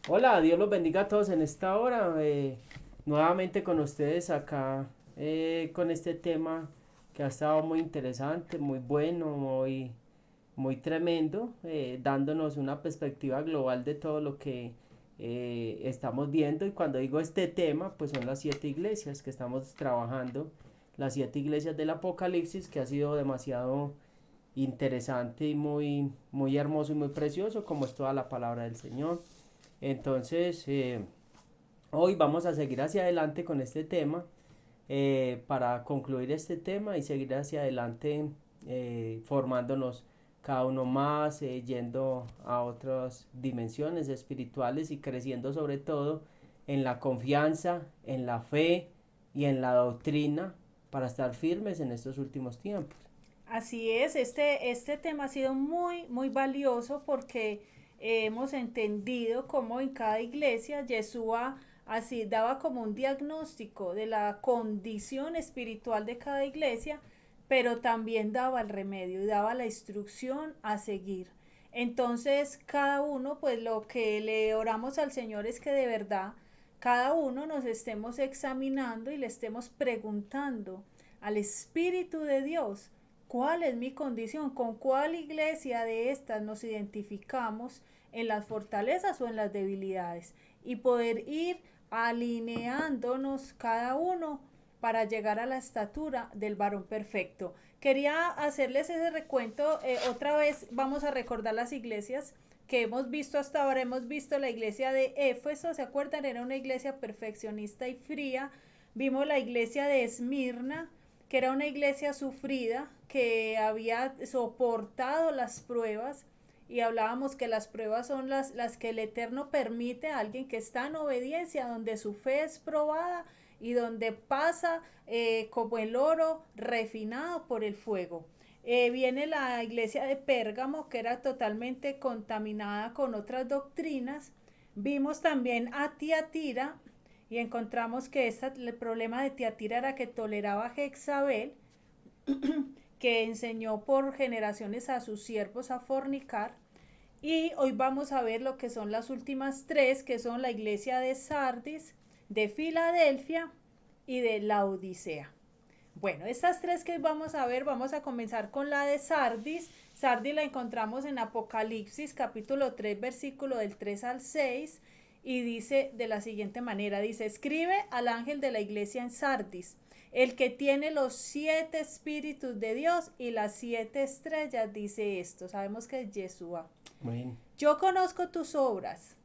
Hola, Dios los bendiga a todos en esta hora. Nuevamente con ustedes acá con este tema que ha estado muy interesante, muy bueno, muy tremendo, dándonos una perspectiva global de todo lo que estamos viendo. Y cuando digo este tema, pues son las 7 iglesias que estamos trabajando, las 7 iglesias del Apocalipsis, que ha sido demasiado interesante y muy hermoso y muy precioso, como es toda la palabra del Señor. Entonces, hoy vamos a seguir hacia adelante con este tema, para concluir este tema y seguir hacia adelante, formándonos cada uno más, yendo a otras dimensiones espirituales y creciendo sobre todo en la confianza, en la fe y en la doctrina para estar firmes en estos últimos tiempos. Así es, este tema ha sido muy valioso porque hemos entendido cómo en cada iglesia Yeshua así daba como un diagnóstico de la condición espiritual de cada iglesia, pero también daba el remedio y daba la instrucción a seguir. Entonces, cada uno, pues lo que le oramos al Señor es que de verdad cada uno nos estemos examinando y le estemos preguntando al Espíritu de Dios, ¿cuál es mi condición? ¿Con cuál iglesia de estas nos identificamos en las fortalezas o en las debilidades? Y poder ir alineándonos cada uno para llegar a la estatura del varón perfecto. Quería hacerles ese recuento. Otra vez vamos a recordar las iglesias que hemos visto hasta ahora. Hemos visto la iglesia de Éfeso, ¿se acuerdan? Era una iglesia perfeccionista y fría. Vimos la iglesia de Esmirna, que era una iglesia sufrida, que había soportado las pruebas, y hablábamos que las pruebas son las que el Eterno permite a alguien que está en obediencia, donde su fe es probada y donde pasa como el oro refinado por el fuego. Viene la iglesia de Pérgamo, que era totalmente contaminada con otras doctrinas. Vimos también a Tiatira, y encontramos que el problema de Tiatira era que toleraba a Jezabel, que enseñó por generaciones a sus siervos a fornicar. Y hoy vamos a ver lo que son las últimas tres, que son la iglesia de Sardis, de Filadelfia y de Laodicea. Bueno, estas tres que vamos a ver, vamos a comenzar con la de Sardis. Sardis la encontramos en Apocalipsis capítulo 3 versículo del 3 al 6, y dice de la siguiente manera, dice: escribe al ángel de la iglesia en Sardis, el que tiene los 7 espíritus de Dios y las 7 estrellas, dice esto. Sabemos que es Yeshua. Bueno, Yo conozco tus obras,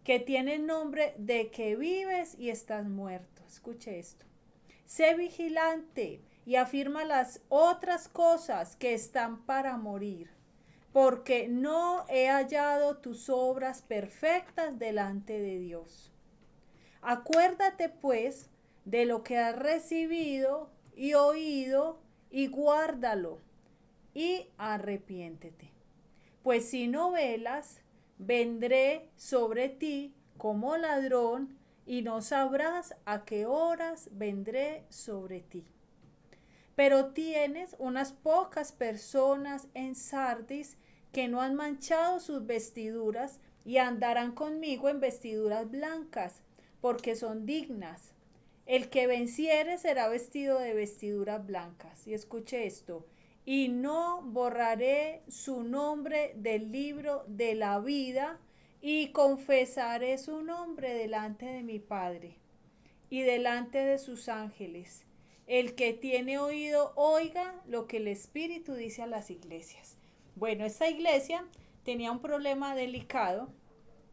que tienen nombre de que vives y estás muerto. Escuche esto. Sé vigilante y afirma las otras cosas que están para morir, porque no he hallado tus obras perfectas delante de Dios. Acuérdate pues de lo que has recibido y oído, y guárdalo, y arrepiéntete. Pues si no velas, vendré sobre ti como ladrón, y no sabrás a qué horas vendré sobre ti. Pero tienes unas pocas personas en Sardis que no han manchado sus vestiduras, y andarán conmigo en vestiduras blancas, porque son dignas. El que venciere será vestido de vestiduras blancas. Y escuche esto: y no borraré su nombre del libro de la vida, y confesaré su nombre delante de mi Padre y delante de sus ángeles. El que tiene oído, oiga lo que el Espíritu dice a las iglesias. Bueno, esta iglesia tenía un problema delicado,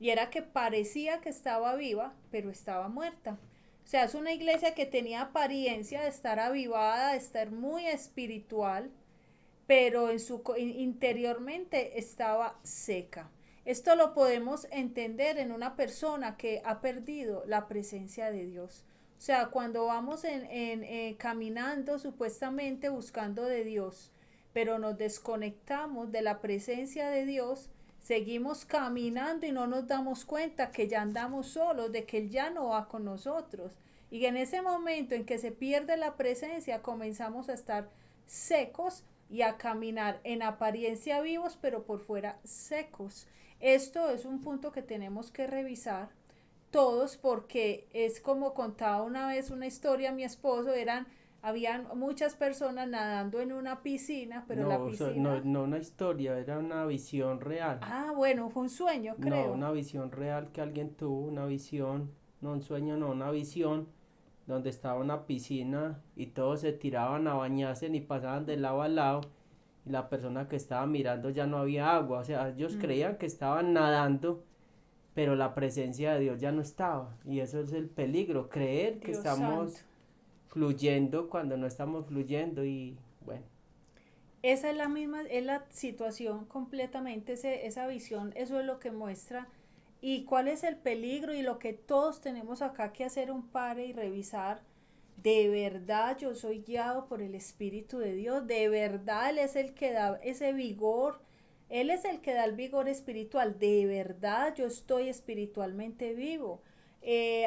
y era que parecía que estaba viva, pero estaba muerta. O sea, es una iglesia que tenía apariencia de estar avivada, de estar muy espiritual, pero interiormente estaba seca. Esto lo podemos entender en una persona que ha perdido la presencia de Dios. O sea, cuando vamos caminando supuestamente buscando de Dios, pero nos desconectamos de la presencia de Dios, seguimos caminando y no nos damos cuenta que ya andamos solos, de que Él ya no va con nosotros. Y en ese momento en que se pierde la presencia, comenzamos a estar secos y a caminar en apariencia vivos, pero por fuera secos. Esto es un punto que tenemos que revisar todos porque es como contaba una vez una historia mi esposo, habían muchas personas nadando en una piscina, pero la No, no, piscina, no una historia, era una visión real. bueno, fue un sueño, No, creo. una visión real que alguien tuvo, una visión, no un sueño, no, una visión donde estaba una piscina y todos se tiraban a bañarse y pasaban de lado a lado y la persona que estaba mirando ya no había agua, o sea, ellos creían que estaban nadando, pero la presencia de Dios ya no estaba y eso es el peligro, creer que Dios santo. estamos fluyendo cuando no estamos fluyendo y bueno, Esa es la misma, es la situación completamente, esa visión, eso es lo que muestra. Y cuál es el peligro y lo que todos tenemos acá que hacer un pare y revisar. De verdad yo soy guiado por el Espíritu de Dios, de verdad Él es el que da ese vigor, Él es el que da el vigor espiritual, de verdad yo estoy espiritualmente vivo.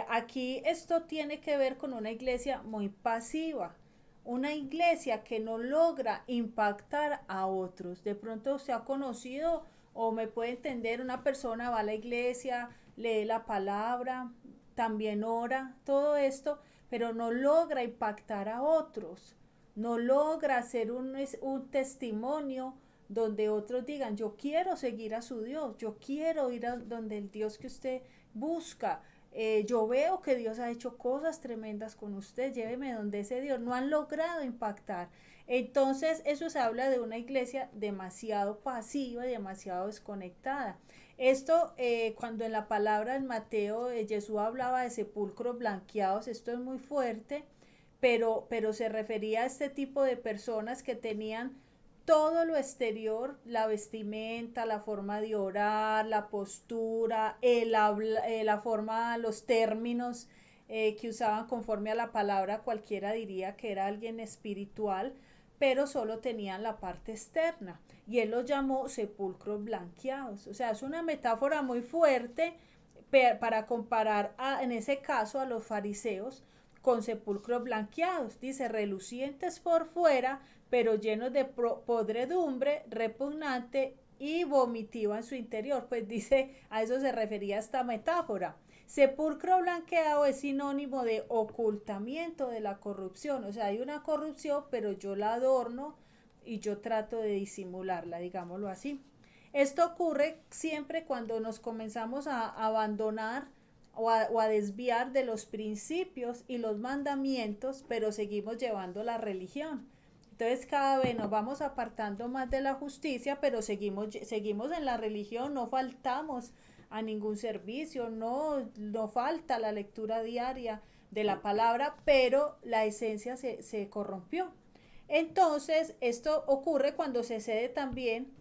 Aquí esto tiene que ver con una iglesia muy pasiva, una iglesia que no logra impactar a otros. De pronto se ha conocido o me puede entender, una persona va a la iglesia, lee la palabra, también ora, todo esto, pero no logra impactar a otros, no logra hacer un testimonio donde otros digan, yo quiero seguir a su Dios, yo quiero ir a donde el Dios que usted busca, yo veo que Dios ha hecho cosas tremendas con usted, lléveme donde ese Dios, no han logrado impactar. Entonces eso se habla de una iglesia demasiado pasiva y demasiado desconectada. Esto, cuando en la palabra en Mateo Jesús hablaba de sepulcros blanqueados, esto es muy fuerte, pero se refería a este tipo de personas que tenían todo lo exterior, la vestimenta, la forma de orar, la postura, la forma, los términos que usaban conforme a la palabra, cualquiera diría que era alguien espiritual, pero solo tenían la parte externa. Y él los llamó sepulcros blanqueados. O sea, es una metáfora muy fuerte para comparar en ese caso a los fariseos con sepulcros blanqueados. Dice, relucientes por fuera, pero llenos de podredumbre, repugnante y vomitiva en su interior. Pues dice, a eso se refería esta metáfora. Sepulcro blanqueado es sinónimo de ocultamiento de la corrupción. O sea, hay una corrupción, pero yo la adorno y yo trato de disimularla, digámoslo así. Esto ocurre siempre cuando nos comenzamos a abandonar o a desviar de los principios y los mandamientos, pero seguimos llevando la religión. Entonces cada vez nos vamos apartando más de la justicia, pero seguimos en la religión, no faltamos a ningún servicio, no falta la lectura diaria de la palabra, pero la esencia se corrompió. Entonces, esto ocurre cuando se cede también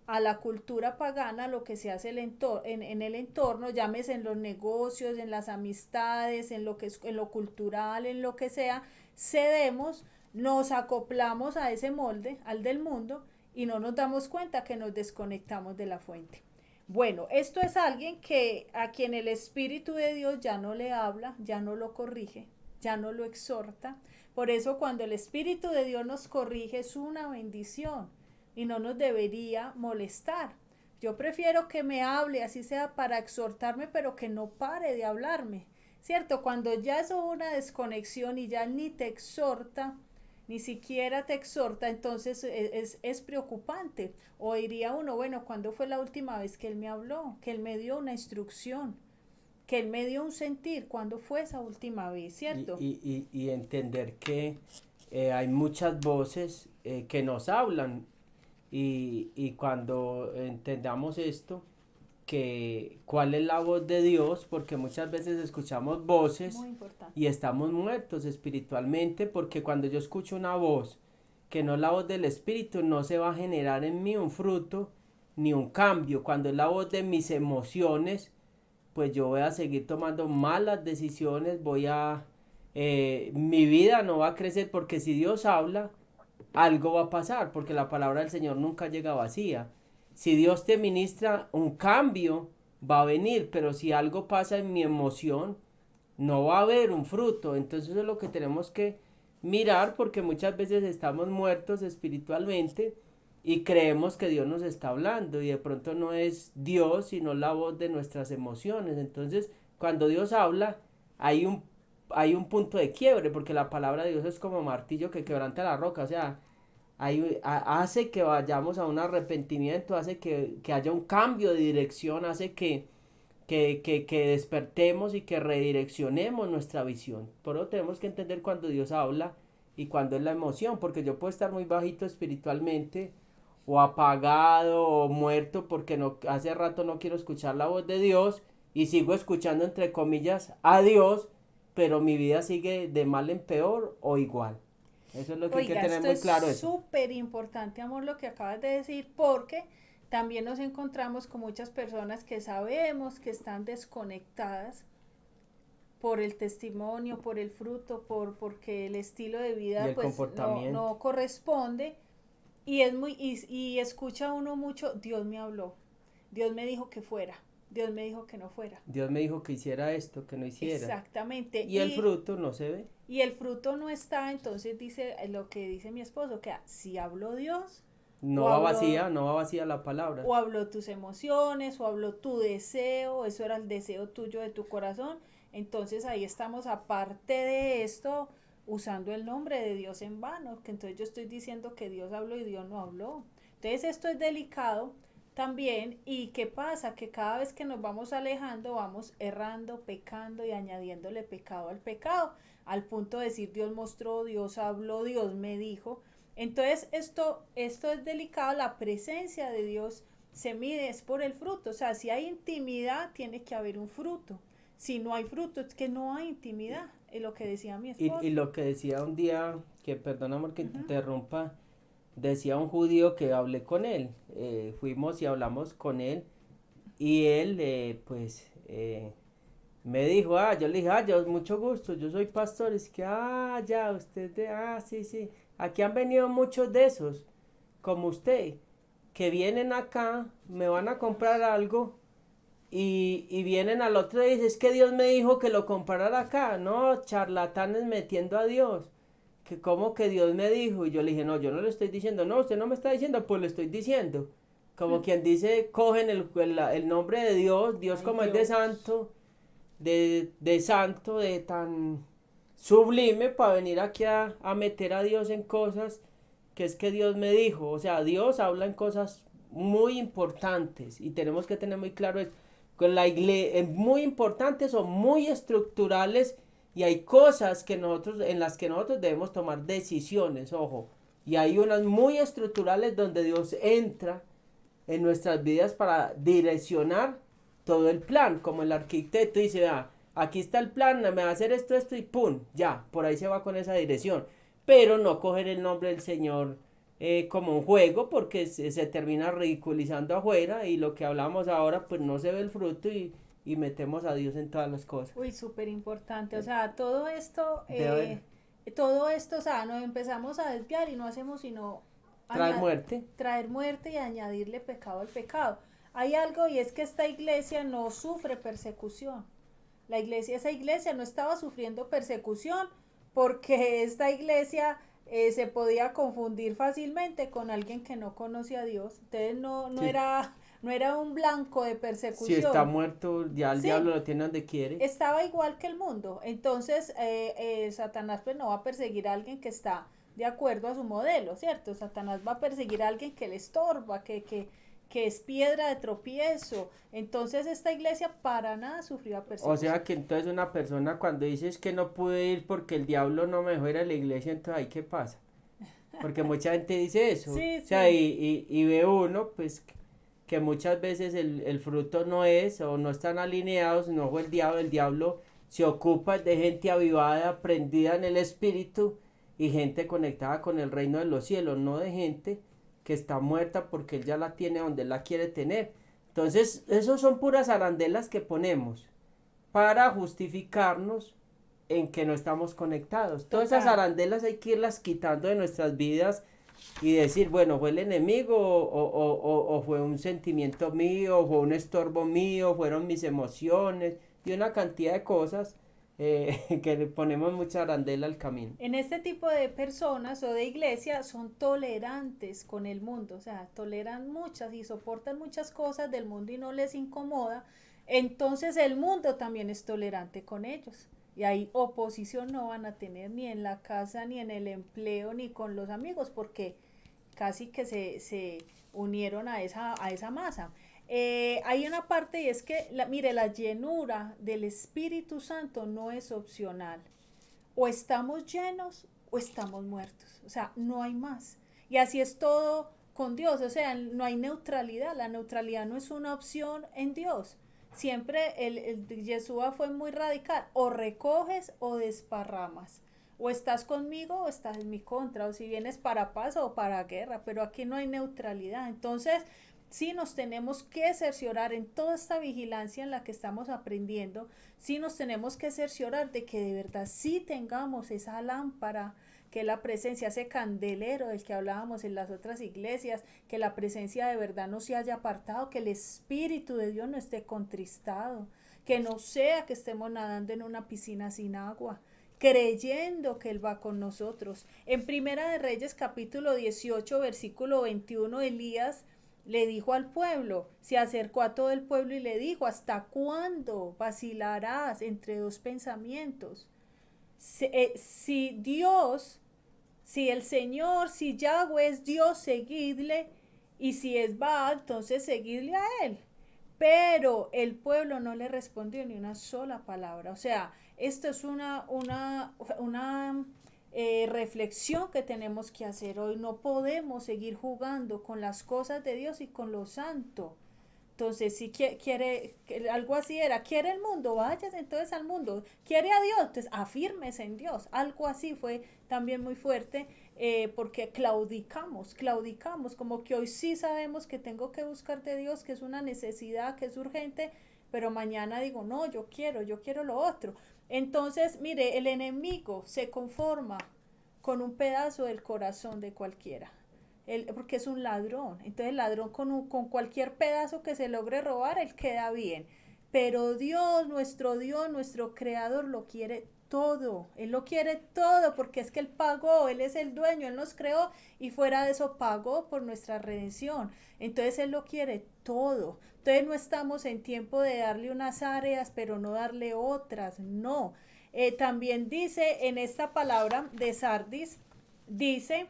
a la cultura pagana, lo que se hace en el entorno, llámese en los negocios, en las amistades, en lo que es, en lo cultural, en lo que sea, cedemos, nos acoplamos a ese molde, al del mundo, y no nos damos cuenta que nos desconectamos de la fuente. Bueno, esto es alguien que a quien el Espíritu de Dios ya no le habla, ya no lo corrige, ya no lo exhorta. Por eso cuando el Espíritu de Dios nos corrige es una bendición y no nos debería molestar. Yo prefiero que me hable, así sea para exhortarme, pero que no pare de hablarme. ¿Cierto? Cuando ya es una desconexión y ya ni te exhorta, ni siquiera te exhorta, entonces es preocupante. O diría uno, bueno, ¿cuándo fue la última vez que él me habló? Que él me dio una instrucción, que él me dio un sentir. ¿Cuándo fue esa última vez? ¿Cierto? y entender que hay muchas voces que nos hablan y cuando entendamos esto, que cuál es la voz de Dios, porque muchas veces escuchamos voces Muy importante. y estamos muertos espiritualmente, porque cuando yo escucho una voz que no es la voz del Espíritu, no se va a generar en mí un fruto ni un cambio. Cuando es la voz de mis emociones, pues yo voy a seguir tomando malas decisiones, mi vida no va a crecer, porque si Dios habla, algo va a pasar, porque la palabra del Señor nunca llega vacía. Si Dios te ministra, un cambio va a venir, pero si algo pasa en mi emoción, no va a haber un fruto. Entonces eso es lo que tenemos que mirar, porque muchas veces estamos muertos espiritualmente y creemos que Dios nos está hablando y de pronto no es Dios, sino la voz de nuestras emociones. Entonces, cuando Dios habla, hay un, hay un punto de quiebre, porque la palabra de Dios es como martillo que quebranta la roca, o sea, hace que vayamos a un arrepentimiento, hace que haya un cambio de dirección, hace que despertemos y que redireccionemos nuestra visión. Por eso tenemos que entender cuando Dios habla y cuando es la emoción, porque yo puedo estar muy bajito espiritualmente o apagado o muerto porque no, hace rato no quiero escuchar la voz de Dios y sigo escuchando entre comillas a Dios, pero mi vida sigue de mal en peor o igual. Eso es lo que hay que Oiga, tener esto muy es claro eso. súper importante, amor, lo que acabas de decir, porque también nos encontramos con muchas personas que sabemos que están desconectadas por el testimonio, por el fruto, porque el estilo de Y vida el pues comportamiento. no corresponde y es muy y escucha uno mucho, Dios me habló, Dios me dijo que fuera, Dios me dijo que no fuera. Dios me dijo que hiciera esto, que no hiciera. Exactamente. Y el fruto no se ve. Y el fruto no está, entonces dice lo que dice mi esposo, que si habló Dios, No o va habló, vacía, no va vacía la palabra. o habló tus emociones, o habló tu deseo, eso era el deseo tuyo de tu corazón, entonces ahí estamos aparte de esto usando el nombre de Dios en vano, que entonces yo estoy diciendo que Dios habló y Dios no habló. Entonces esto es delicado también. ¿Y qué pasa? Que cada vez que nos vamos alejando vamos errando, pecando y añadiéndole pecado al pecado, al punto de decir Dios mostró, Dios habló, Dios me dijo. Entonces esto es delicado, la presencia de Dios se mide es por el fruto, o sea, si hay intimidad tiene que haber un fruto, si no hay fruto es que no hay intimidad, es lo que decía mi Y esposo. lo que decía un día, que perdóname que te Ujú. interrumpa, decía un judío que hablé con él. Fuimos y hablamos con él y él me dijo, yo le dije, yo mucho gusto, yo soy pastor. Es que, ya, usted, sí, sí. Aquí han venido muchos de esos, como usted, que vienen acá, me van a comprar Dios. algo y vienen al otro día y dicen, es que Dios me dijo que lo comprara acá. No, charlatanes metiendo a Dios. Que como que Dios me dijo. Y yo le dije, no, yo no le estoy diciendo. No, usted no me está diciendo, pues le estoy diciendo. Como quien dice, cogen el nombre de Dios, Dios Ay como es de Dios. santo, de santo, de tan sublime para venir aquí a meter a Dios en cosas que es que Dios me dijo. O sea, Dios habla en cosas muy importantes y tenemos que tener muy claro es que la iglesia muy importantes o muy estructurales y hay cosas que nosotros en las que nosotros debemos tomar decisiones, ojo, y hay unas muy estructurales donde Dios entra en nuestras vidas para direccionar todo el plan, como el arquitecto dice, aquí está el plan, me va a hacer esto, esto y pum, ya, por ahí se va con esa dirección, pero no coger el nombre del Señor como un juego porque se termina ridiculizando afuera y lo que hablamos ahora pues no se ve el fruto y metemos a Dios en todas las cosas. Uy, súper importante. O Eh, sea, Debe todo esto, o sea, nos empezamos a desviar y no hacemos sino traer aña- muerte. traer muerte y añadirle pecado al pecado. Hay algo y es que esta iglesia no sufre persecución. Esa iglesia no estaba sufriendo persecución porque esta iglesia se podía confundir fácilmente con alguien que no conoce a Dios. Entonces Sí. no era un blanco de Si está persecución. muerto, ya el Sí, diablo lo tiene donde quiere. estaba igual que el mundo. Entonces, Satanás pues no va a perseguir a alguien que está de acuerdo a su modelo, ¿cierto? Satanás va a perseguir a alguien que le estorba, que es piedra de tropiezo. Entonces, esta iglesia para nada sufrió O sea persecución. que entonces una persona cuando dices que no pude ir porque el diablo no me dejó ir a la iglesia, entonces ahí qué pasa. Porque mucha gente dice eso. O Sí, sea, sí. y ve uno, pues, que muchas veces el fruto no es, o no están alineados, no fue el diablo se ocupa de gente avivada, prendida en el espíritu, y gente conectada con el reino de los cielos, no de gente que está muerta porque él ya la tiene donde él la quiere tener. Entonces, esos son puras arandelas que ponemos para justificarnos en que no estamos conectados. Todas esas Total. arandelas hay que irlas quitando de nuestras vidas y decir, bueno, fue el enemigo o fue un sentimiento mío, o fue un estorbo mío, fueron mis emociones y una cantidad de cosas que le ponemos mucha arandela al camino. En este tipo de personas o de iglesia son tolerantes con el mundo, o sea, toleran muchas y soportan muchas cosas del mundo y no les incomoda, entonces el mundo también es tolerante con ellos. Y ahí oposición no van a tener ni en la casa, ni en el empleo, ni con los amigos, porque casi que se unieron a esa masa. Hay una parte y es que, mire, la llenura del Espíritu Santo no es opcional. O estamos llenos o estamos muertos. O sea, no hay más. Y así es todo con Dios. O sea, no hay neutralidad. La neutralidad no es una opción en Dios. Siempre el Yeshua fue muy radical. O recoges o desparramas. O estás conmigo o estás en mi contra. O si vienes para paz o para guerra. Pero aquí no hay neutralidad. Entonces, sí nos tenemos que cerciorar en toda esta vigilancia en la que estamos aprendiendo, sí nos tenemos que cerciorar de que de verdad sí tengamos esa lámpara, que la presencia, ese candelero del que hablábamos en las otras iglesias, que la presencia de verdad no se haya apartado, que el Espíritu de Dios no esté contristado, que no sea que estemos nadando en una piscina sin agua, creyendo que Él va con nosotros. En Primera de Reyes capítulo 18 versículo 21, Elías le dijo al pueblo, se acercó a todo el pueblo y le dijo, ¿hasta cuándo vacilarás entre dos pensamientos? Si Dios, si el Señor, si Yahweh es Dios, seguidle, y si es Baal, entonces seguidle a él. Pero el pueblo no le respondió ni una sola palabra. O sea, esto es una reflexión que tenemos que hacer hoy. No podemos seguir jugando con las cosas de Dios y con lo santo. Entonces, si quiere, algo así era, quiere el mundo, vayas entonces al mundo, quiere a Dios, entonces afírmese en Dios. Algo así fue también muy fuerte, porque claudicamos, como que hoy sí sabemos que tengo que buscar de Dios, que es una necesidad, que es urgente, pero mañana digo, no, yo quiero lo otro. Entonces, mire, el enemigo se conforma con un pedazo del corazón de cualquiera. Porque es un ladrón. Entonces el ladrón con cualquier pedazo que se logre robar, él queda bien. Pero Dios, nuestro creador, lo quiere todo. Él lo quiere todo porque es que Él pagó, Él es el dueño, Él nos creó y fuera de eso pagó por nuestra redención. Entonces Él lo quiere todo. Entonces no estamos en tiempo de darle unas áreas, pero no darle otras. No. También dice en esta palabra de Sardis, dice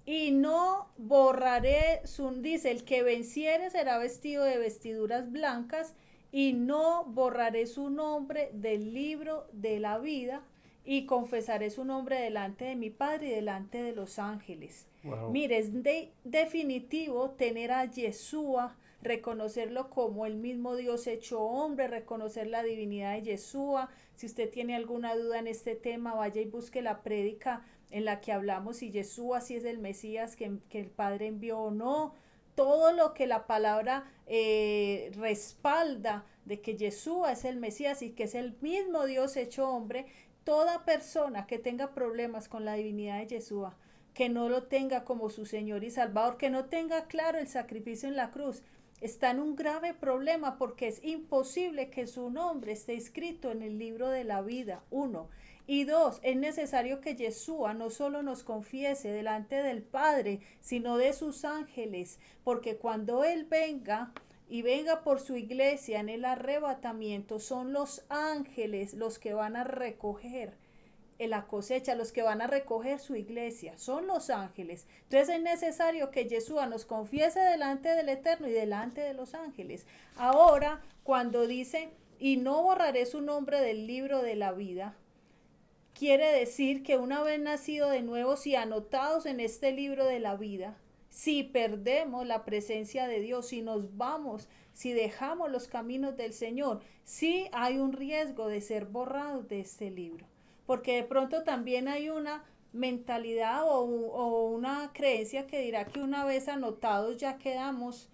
y no borraré dice, el que venciere será vestido de vestiduras blancas y no borraré su nombre del libro de la vida y confesaré su nombre delante de mi Padre y delante de los ángeles. Wow. Mire, es definitivo tener a Yeshua, reconocerlo como el mismo Dios hecho hombre, reconocer la divinidad de Yeshua. Si usted tiene alguna duda en este tema, vaya y busque la prédica en la que hablamos si Yeshua sí es el Mesías que el Padre envió o no. Todo lo que la palabra respalda de que Yeshua es el Mesías y que es el mismo Dios hecho hombre. Toda persona que tenga problemas con la divinidad de Yeshua, que no lo tenga como su Señor y Salvador, que no tenga claro el sacrificio en la cruz, está en un grave problema porque es imposible que su nombre esté escrito en el libro de la vida, uno. Y dos, es necesario que Yeshua no solo nos confiese delante del Padre, sino de sus ángeles, porque cuando Él venga y venga por su iglesia en el arrebatamiento, son los ángeles los que van a recoger en la cosecha, los que van a recoger su iglesia, son los ángeles. Entonces es necesario que Yeshua nos confiese delante del Eterno y delante de los ángeles. Ahora, cuando dice, y no borraré su nombre del libro de la vida, quiere decir que una vez nacido de nuevo, si anotados en este libro de la vida, si perdemos la presencia de Dios, si nos vamos, si dejamos los caminos del Señor, sí hay un riesgo de ser borrados de este libro. Porque de pronto también hay una mentalidad o una creencia que dirá que una vez anotados ya quedamos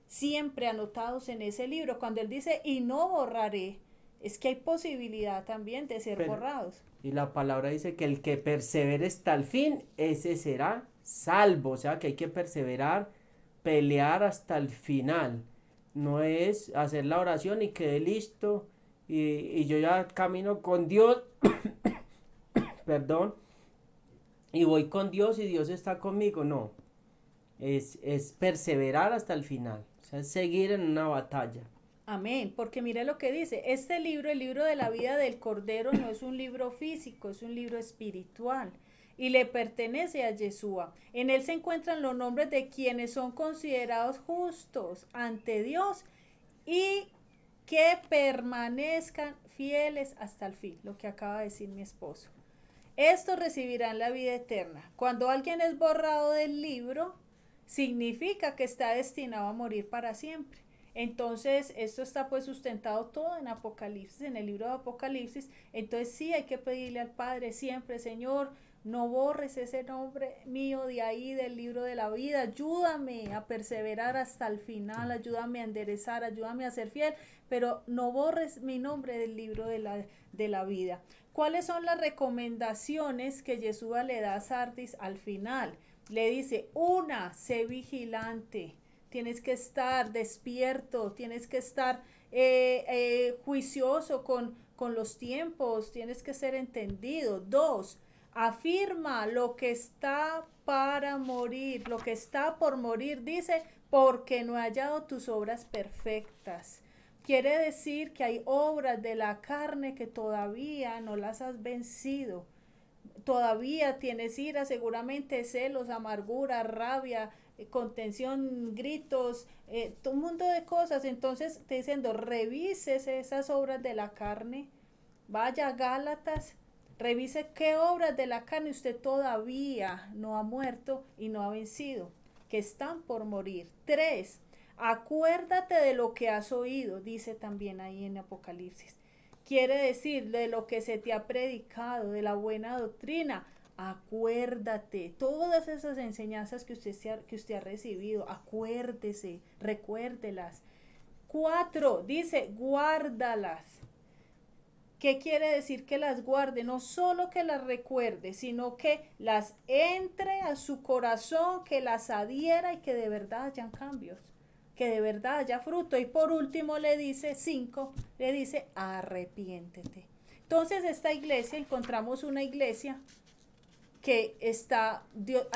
siempre anotados en ese libro. Cuando él dice, y no borraré, es que hay posibilidad también de ser Pero, borrados. y la palabra dice que el que persevere hasta el fin, ese será salvo. O sea que hay que perseverar, pelear hasta el final. No es hacer la oración y quede listo y yo ya camino con Dios, perdón, y voy con Dios y Dios está conmigo. No, es perseverar hasta el final, o sea, es seguir en una batalla. Amén, porque mire lo que dice, este libro, el libro de la vida del Cordero, no es un libro físico, es un libro espiritual y le pertenece a Yeshua. En él se encuentran los nombres de quienes son considerados justos ante Dios y que permanezcan fieles hasta el fin, lo que acaba de decir mi esposo. Estos recibirán la vida eterna. Cuando alguien es borrado del libro, significa que está destinado a morir para siempre. Entonces, esto está pues sustentado todo en Apocalipsis, en el libro de Apocalipsis. Entonces sí hay que pedirle al Padre siempre, Señor, no borres ese nombre mío de ahí del libro de la vida. Ayúdame a perseverar hasta el final, ayúdame a enderezar, ayúdame a ser fiel, pero no borres mi nombre del libro de la vida. ¿Cuáles son las recomendaciones que Yeshua le da a Sardis al final? Le dice, una, sé vigilante. Tienes que estar despierto, tienes que estar juicioso con los tiempos, tienes que ser entendido. Dos, afirma lo que está para morir, lo que está por morir, dice, porque no he hallado tus obras perfectas. Quiere decir que hay obras de la carne que todavía no las has vencido. Todavía tienes ira, seguramente celos, amargura, rabia, contención, gritos, un mundo de cosas. Entonces te diciendo, revises esas obras de la carne, vaya a Gálatas, revise qué obras de la carne usted todavía no ha muerto y no ha vencido, que están por morir. 3, acuérdate de lo que has oído, dice también ahí en Apocalipsis. Quiere decir, de lo que se te ha predicado, de la buena doctrina, acuérdate, todas esas enseñanzas que usted ha recibido, acuérdese, recuérdelas. 4, dice, guárdalas. ¿Qué quiere decir que las guarde? No solo que las recuerde, sino que las entre a su corazón, que las adhiera y que de verdad hayan cambios, que de verdad haya fruto. Y por último le dice, 5, le dice, arrepiéntete. Entonces esta iglesia, encontramos una iglesia que está, Dios,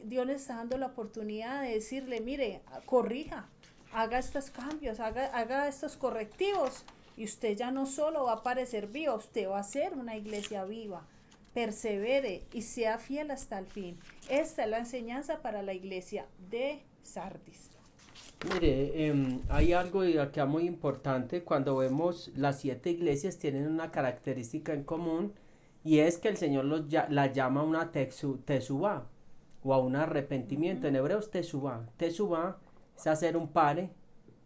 Dios le está dando la oportunidad de decirle, mire, corrija, haga estos cambios, haga estos correctivos, y usted ya no solo va a parecer viva, usted va a ser una iglesia viva. Persevere y sea fiel hasta el fin. Esta es la enseñanza para la iglesia de Sardis. Mire, hay algo de acá muy importante cuando vemos las 7 iglesias tienen una característica en común y es que el Señor la llama una tesubá o a un arrepentimiento. En hebreo es tesubá. Tesubá es hacer un pare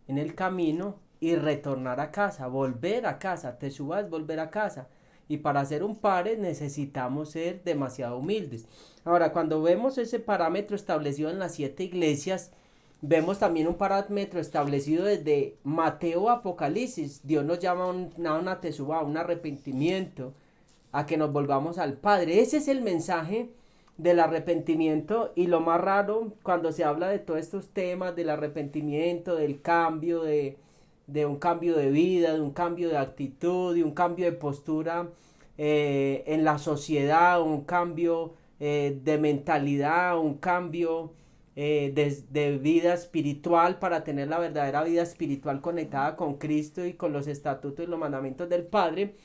en el camino y retornar a casa, volver a casa. Tesubá es volver a casa. Y para hacer un pare necesitamos ser demasiado humildes. Ahora, cuando vemos ese parámetro establecido en las 7 iglesias, vemos también un parámetro establecido desde Mateo a Apocalipsis. Dios nos llama a una tesubá, a un arrepentimiento, a que nos volvamos al Padre. Ese es el mensaje del arrepentimiento, y lo más raro cuando se habla de todos estos temas del arrepentimiento, del cambio, de un cambio de vida, de un cambio de actitud, de un cambio de postura en la sociedad, un cambio de mentalidad, un cambio de vida espiritual para tener la verdadera vida espiritual conectada con Cristo y con los estatutos y los mandamientos del Padre.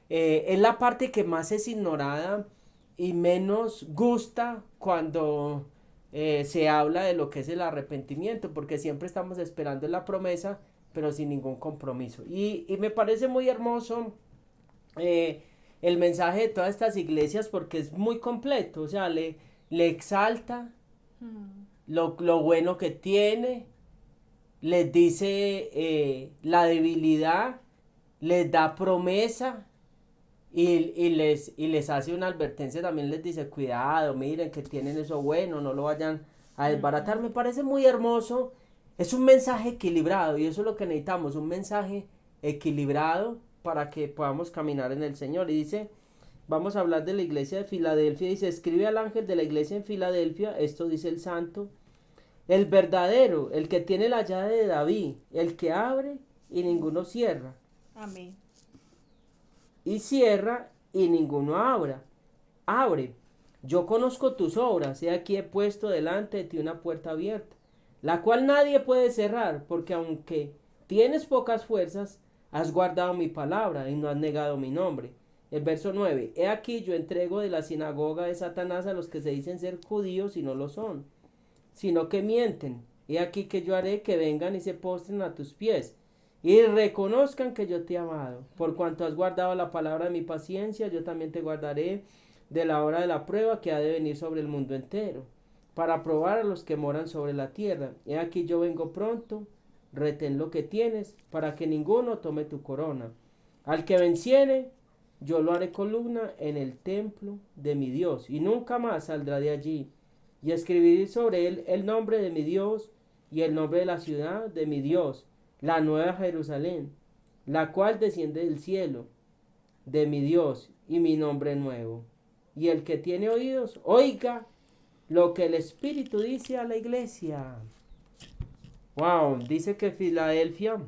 Es la parte que más es ignorada y menos gusta cuando se habla de lo que es el arrepentimiento, porque siempre estamos esperando la promesa, pero sin ningún compromiso. Y me parece muy hermoso el mensaje de todas estas iglesias porque es muy completo, o sea, le exalta lo bueno que tiene, les dice la debilidad, les da promesa. Y les hace una advertencia, también les dice, cuidado, miren que tienen eso bueno, no lo vayan a desbaratar. Me parece muy hermoso, es un mensaje equilibrado y eso es lo que necesitamos, un mensaje equilibrado para que podamos caminar en el Señor. Y dice, vamos a hablar de la iglesia de Filadelfia, dice, escribe al ángel de la iglesia en Filadelfia, esto dice el santo, el verdadero, el que tiene la llave de David, el que abre y ninguno cierra, Amén. Y cierra y ninguno abre. Yo conozco tus obras, he aquí he puesto delante de ti una puerta abierta, la cual nadie puede cerrar, porque aunque tienes pocas fuerzas, has guardado mi palabra y no has negado mi nombre. El verso 9: he aquí yo entrego de la sinagoga de Satanás a los que se dicen ser judíos y no lo son, sino que mienten. He aquí que yo haré que vengan y se postren a tus pies y reconozcan que yo te he amado. Por cuanto has guardado la palabra de mi paciencia, yo también te guardaré de la hora de la prueba que ha de venir sobre el mundo entero, para probar a los que moran sobre la tierra. He aquí yo vengo pronto, retén lo que tienes, para que ninguno tome tu corona. Al que venciere, yo lo haré columna en el templo de mi Dios, y nunca más saldrá de allí. Y escribiré sobre él el nombre de mi Dios y el nombre de la ciudad de mi Dios, la nueva Jerusalén, la cual desciende del cielo, de mi Dios, y mi nombre nuevo. Y el que tiene oídos, oiga lo que el Espíritu dice a la iglesia. Wow, dice que Filadelfia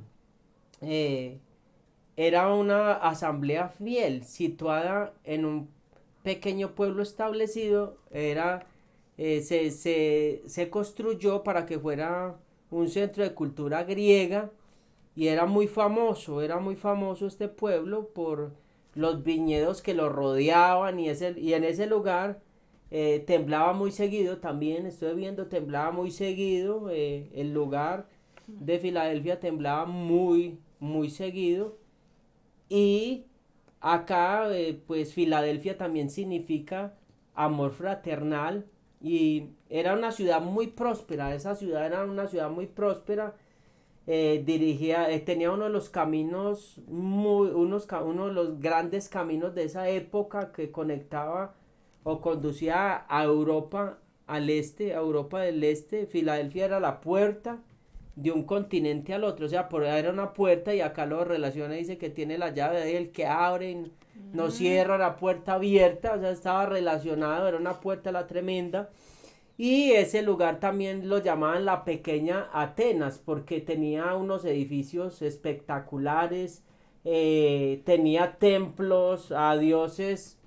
era una asamblea fiel, situada en un pequeño pueblo establecido. Se construyó para que fuera un centro de cultura griega, y era muy famoso este pueblo por los viñedos que lo rodeaban, y en ese lugar temblaba muy seguido. También estoy viendo, temblaba muy seguido, el lugar de Filadelfia temblaba muy, muy seguido. Y acá, pues Filadelfia también significa amor fraternal, y era una ciudad muy próspera. Esa ciudad era una ciudad muy próspera. Tenía uno de los caminos, uno de los grandes caminos de esa época, que conectaba o conducía a Europa, al este, a Europa del Este. Filadelfia era la puerta de un continente al otro, o sea, por ahí era una puerta, y acá lo relaciona, dice que tiene la llave de el que abre, no cierra, la puerta abierta, o sea, estaba relacionado, era una puerta la tremenda. Y ese lugar también lo llamaban la pequeña Atenas, porque tenía unos edificios espectaculares, tenía templos a dioses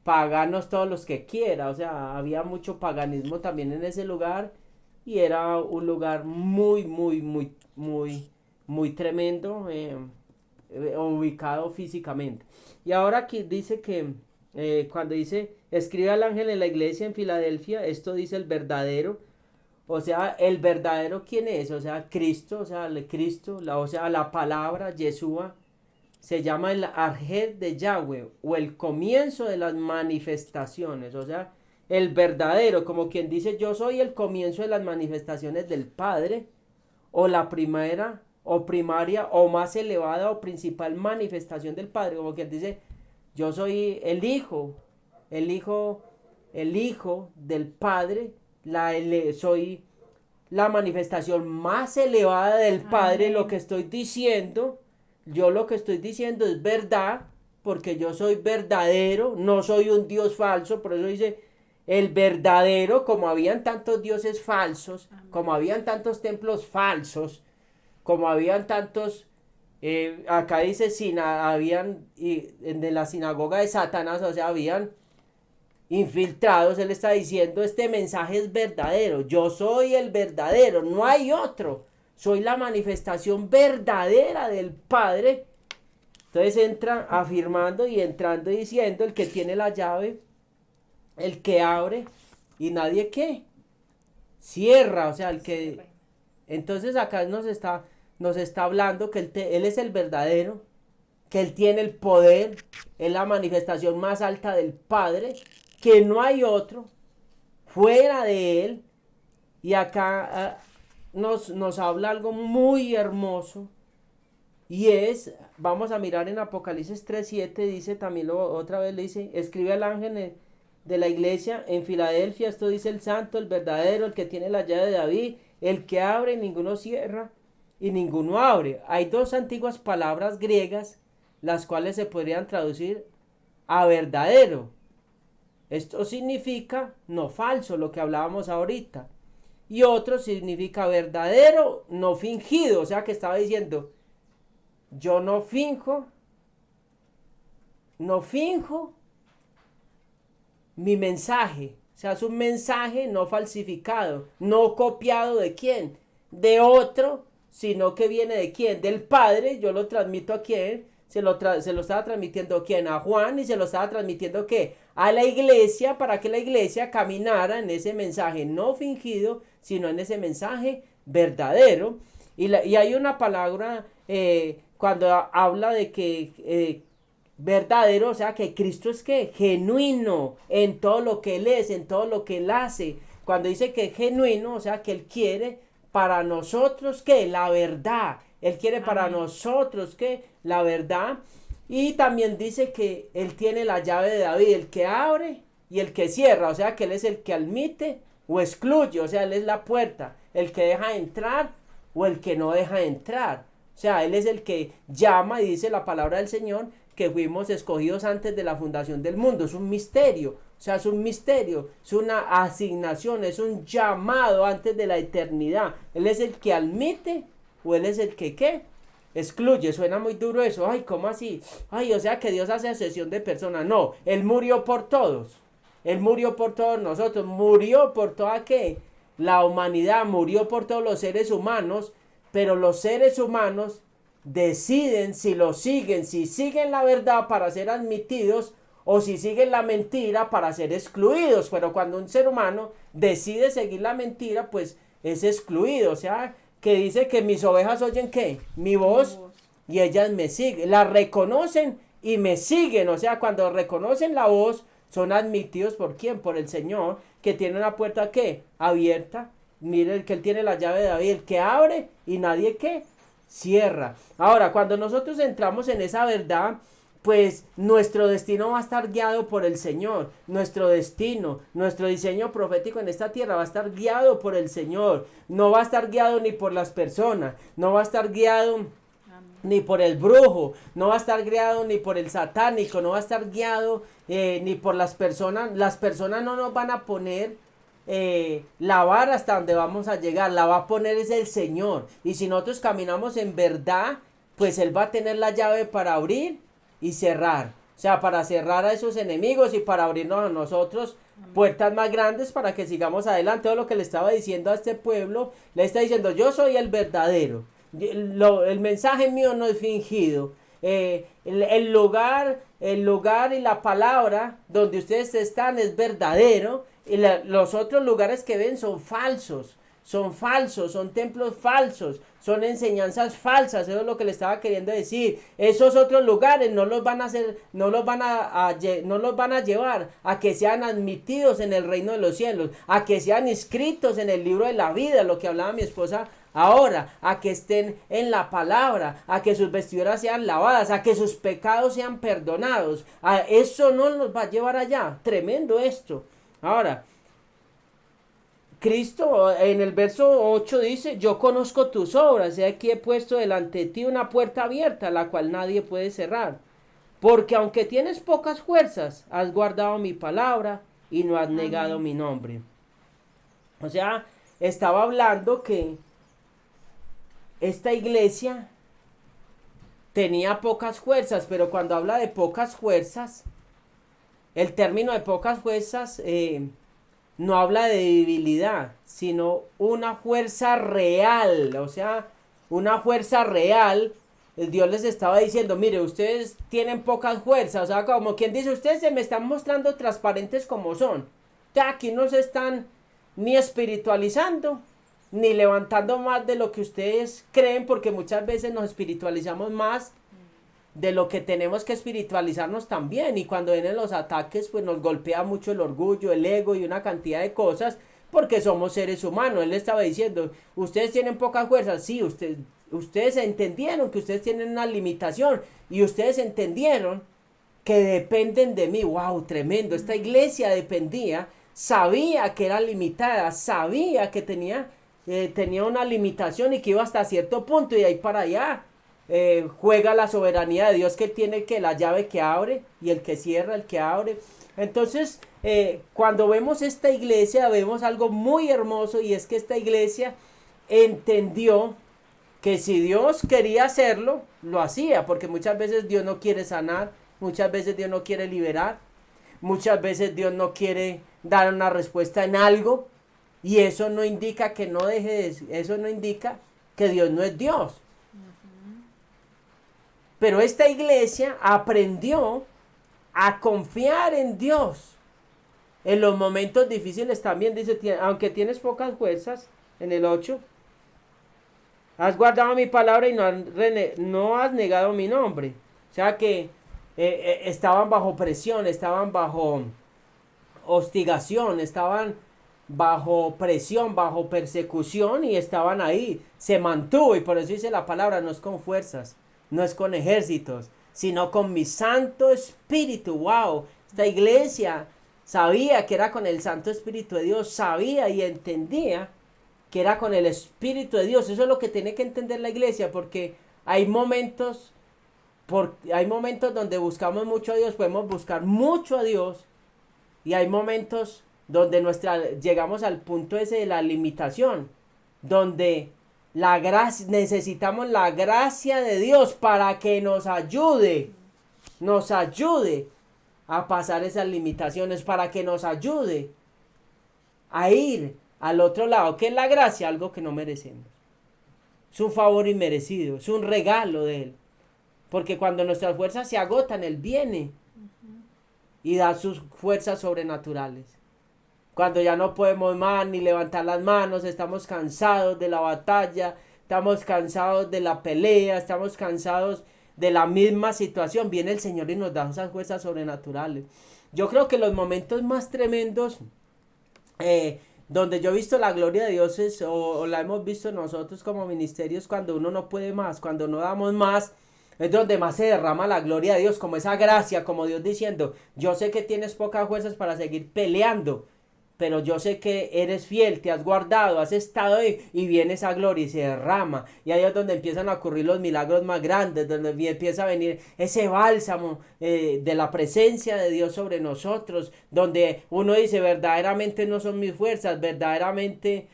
paganos, todos los que quiera. O sea, había mucho paganismo también en ese lugar, y era un lugar muy, muy, muy, muy, muy tremendo, ubicado físicamente. Y ahora aquí dice que cuando dice, escribe al ángel en la iglesia en Filadelfia, esto dice el verdadero. O sea, el verdadero, ¿quién es? O sea, Cristo, o sea, Cristo, o sea, la palabra, Yeshua, se llama el Arjet de Yahweh, o el comienzo de las manifestaciones. O sea, el verdadero, como quien dice, yo soy el comienzo de las manifestaciones del Padre, o la primera, o primaria, o más elevada, o principal manifestación del Padre, como quien dice, yo soy el hijo, el hijo del Padre, soy la manifestación más elevada del Padre. Amén. Lo que estoy diciendo, yo lo que estoy diciendo es verdad, porque yo soy verdadero, no soy un Dios falso. Por eso dice el verdadero. Como habían tantos dioses falsos, Amén. como habían tantos templos falsos, como habían tantos, acá dice, habían de la sinagoga de Satanás, o sea, habían infiltrados. Él está diciendo, este mensaje es verdadero, yo soy el verdadero, no hay otro, soy la manifestación verdadera del Padre. Entonces entra afirmando y entrando y diciendo, el que tiene la llave, el que abre, y nadie que cierra. O sea, el que... Entonces acá nos está hablando que él es el verdadero, que él tiene el poder, es la manifestación más alta del Padre, que no hay otro fuera de él. Y acá nos habla algo muy hermoso, y vamos a mirar en Apocalipsis 3:7, dice también, otra vez le dice, escribe al ángel de la iglesia en Filadelfia, esto dice el santo, el verdadero, el que tiene la llave de David, el que abre y ninguno cierra y ninguno abre. Hay dos antiguas palabras griegas, las cuales se podrían traducir a verdadero. Esto significa no falso, lo que hablábamos ahorita. Y otro significa verdadero, no fingido. O sea que estaba diciendo, yo no finjo mi mensaje. O sea, es un mensaje no falsificado, no copiado de quién, de otro, sino que viene de quién, del Padre. Yo lo transmito a quién, se lo estaba transmitiendo a quién, a Juan, y se lo estaba transmitiendo ¿qué? A la iglesia, para que la iglesia caminara en ese mensaje no fingido, sino en ese mensaje verdadero. Y hay una palabra cuando habla de que verdadero, o sea, que Cristo es que genuino en todo lo que Él es, en todo lo que Él hace. Cuando dice que es genuino, o sea, que Él quiere para nosotros que la verdad. Él quiere para Amén. nosotros que la verdad. Y también dice que Él tiene la llave de David, el que abre y el que cierra, o sea, que Él es el que admite o excluye, o sea, Él es la puerta, el que deja entrar o el que no deja entrar. O sea, Él es el que llama, y dice la palabra del Señor que fuimos escogidos antes de la fundación del mundo. Es un misterio, o sea, es un misterio, es una asignación, es un llamado antes de la eternidad. Él es el que admite o Él es el que ¿qué? Excluye. Suena muy duro eso. Ay, ¿cómo así? Ay, o sea que Dios hace excepción de personas. No, Él murió por todos. Él murió por todos nosotros. Murió por toda ¿qué? La humanidad. Murió por todos los seres humanos. Pero los seres humanos deciden si lo siguen, si siguen la verdad para ser admitidos o si siguen la mentira para ser excluidos. Pero cuando un ser humano decide seguir la mentira, pues es excluido. O sea, que dice que mis ovejas oyen ¿qué? Mi Mi voz, voz. y ellas me siguen, la reconocen y me siguen. O sea, cuando reconocen la voz, son admitidos ¿por quién? Por el Señor, que tiene una puerta ¿qué? Abierta. Mire que Él tiene la llave de David, el que abre y nadie ¿qué? Cierra. Ahora, cuando nosotros entramos en esa verdad, pues nuestro destino va a estar guiado por el Señor. Nuestro destino, nuestro diseño profético en esta tierra va a estar guiado por el Señor. No va a estar guiado ni por las personas, no va a estar guiado Amén. ni por el brujo, no va a estar guiado ni por el satánico, no va a estar guiado ni por las personas. Las personas no nos van a poner la vara hasta donde vamos a llegar, la va a poner es el Señor. Y si nosotros caminamos en verdad, pues Él va a tener la llave para abrir y cerrar. O sea, para cerrar a esos enemigos y para abrirnos a nosotros Amén. puertas más grandes para que sigamos adelante. Todo lo que le estaba diciendo a este pueblo, le está diciendo, yo soy el verdadero. El mensaje mío no es fingido. El lugar y la palabra donde ustedes están es verdadero, y los otros lugares que ven son falsos, son templos falsos, son enseñanzas falsas. Eso es lo que le estaba queriendo decir. Esos otros lugares no los van a hacer, no los van a llevar a que sean admitidos en el reino de los cielos, a que sean inscritos en el libro de la vida, lo que hablaba mi esposa ahora, a que estén en la palabra, a que sus vestiduras sean lavadas, a que sus pecados sean perdonados. Eso no nos va a llevar allá. Tremendo esto. Ahora, Cristo en el verso 8 dice, yo conozco tus obras, y aquí he puesto delante de ti una puerta abierta, la cual nadie puede cerrar. Porque aunque tienes pocas fuerzas, has guardado mi palabra y no has negado Amén. mi nombre. O sea, estaba hablando que esta iglesia tenía pocas fuerzas, pero cuando habla de pocas fuerzas, el término de pocas fuerzas no habla de debilidad, sino una fuerza real. O sea, una fuerza real. Dios les estaba diciendo, mire, ustedes tienen pocas fuerzas. O sea, como quien dice, ustedes se me están mostrando transparentes como son. Ya aquí no se están ni espiritualizando, ni levantando más de lo que ustedes creen, porque muchas veces nos espiritualizamos más de lo que tenemos que espiritualizarnos también, y cuando vienen los ataques pues nos golpea mucho el orgullo, el ego y una cantidad de cosas, porque somos seres humanos. Él le estaba diciendo, ustedes tienen poca fuerza, sí, ustedes entendieron que ustedes tienen una limitación, y ustedes entendieron que dependen de mí. Wow, tremendo. Esta iglesia dependía, sabía que era limitada, sabía que tenía una limitación y que iba hasta cierto punto, y de ahí para allá juega la soberanía de Dios, que tiene que la llave que abre y el que cierra, el que abre. Entonces, cuando vemos esta iglesia, vemos algo muy hermoso, y es que esta iglesia entendió que si Dios quería hacerlo, lo hacía, porque muchas veces Dios no quiere sanar, muchas veces Dios no quiere liberar, muchas veces Dios no quiere dar una respuesta en algo, y eso no indica que no deje de, eso no indica que Dios no es Dios. Pero esta iglesia aprendió a confiar en Dios. En los momentos difíciles también dice, aunque tienes pocas fuerzas, en el 8, has guardado mi palabra y no has negado mi nombre. O sea que estaban bajo presión, estaban bajo hostigación, estaban bajo presión, bajo persecución y estaban ahí. Se mantuvo y por eso dice la palabra, no es con fuerzas, no es con ejércitos, sino con mi Santo Espíritu. Wow, esta iglesia sabía que era con el Santo Espíritu de Dios, sabía y entendía que era con el Espíritu de Dios. Eso es lo que tiene que entender la iglesia, porque hay momentos, hay momentos donde buscamos mucho a Dios, podemos buscar mucho a Dios, y hay momentos donde llegamos al punto ese de la limitación, donde necesitamos la gracia de Dios para que nos ayude a pasar esas limitaciones, para que nos ayude a ir al otro lado. ¿Qué es la gracia? Algo que no merecemos. Es un favor inmerecido, es un regalo de Él. Porque cuando nuestras fuerzas se agotan, Él viene y da sus fuerzas sobrenaturales. Cuando ya no podemos más ni levantar las manos, estamos cansados de la batalla, estamos cansados de la pelea, estamos cansados de la misma situación, viene el Señor y nos da esas fuerzas sobrenaturales. Yo creo que los momentos más tremendos donde yo he visto la gloria de Dios o la hemos visto nosotros como ministerios, cuando uno no puede más, cuando no damos más, es donde más se derrama la gloria de Dios, como esa gracia, como Dios diciendo, yo sé que tienes pocas fuerzas para seguir peleando, pero yo sé que eres fiel, te has guardado, has estado ahí, y viene esa gloria y se derrama, y ahí es donde empiezan a ocurrir los milagros más grandes, donde empieza a venir ese bálsamo de la presencia de Dios sobre nosotros, donde uno dice, verdaderamente no son mis fuerzas, verdaderamente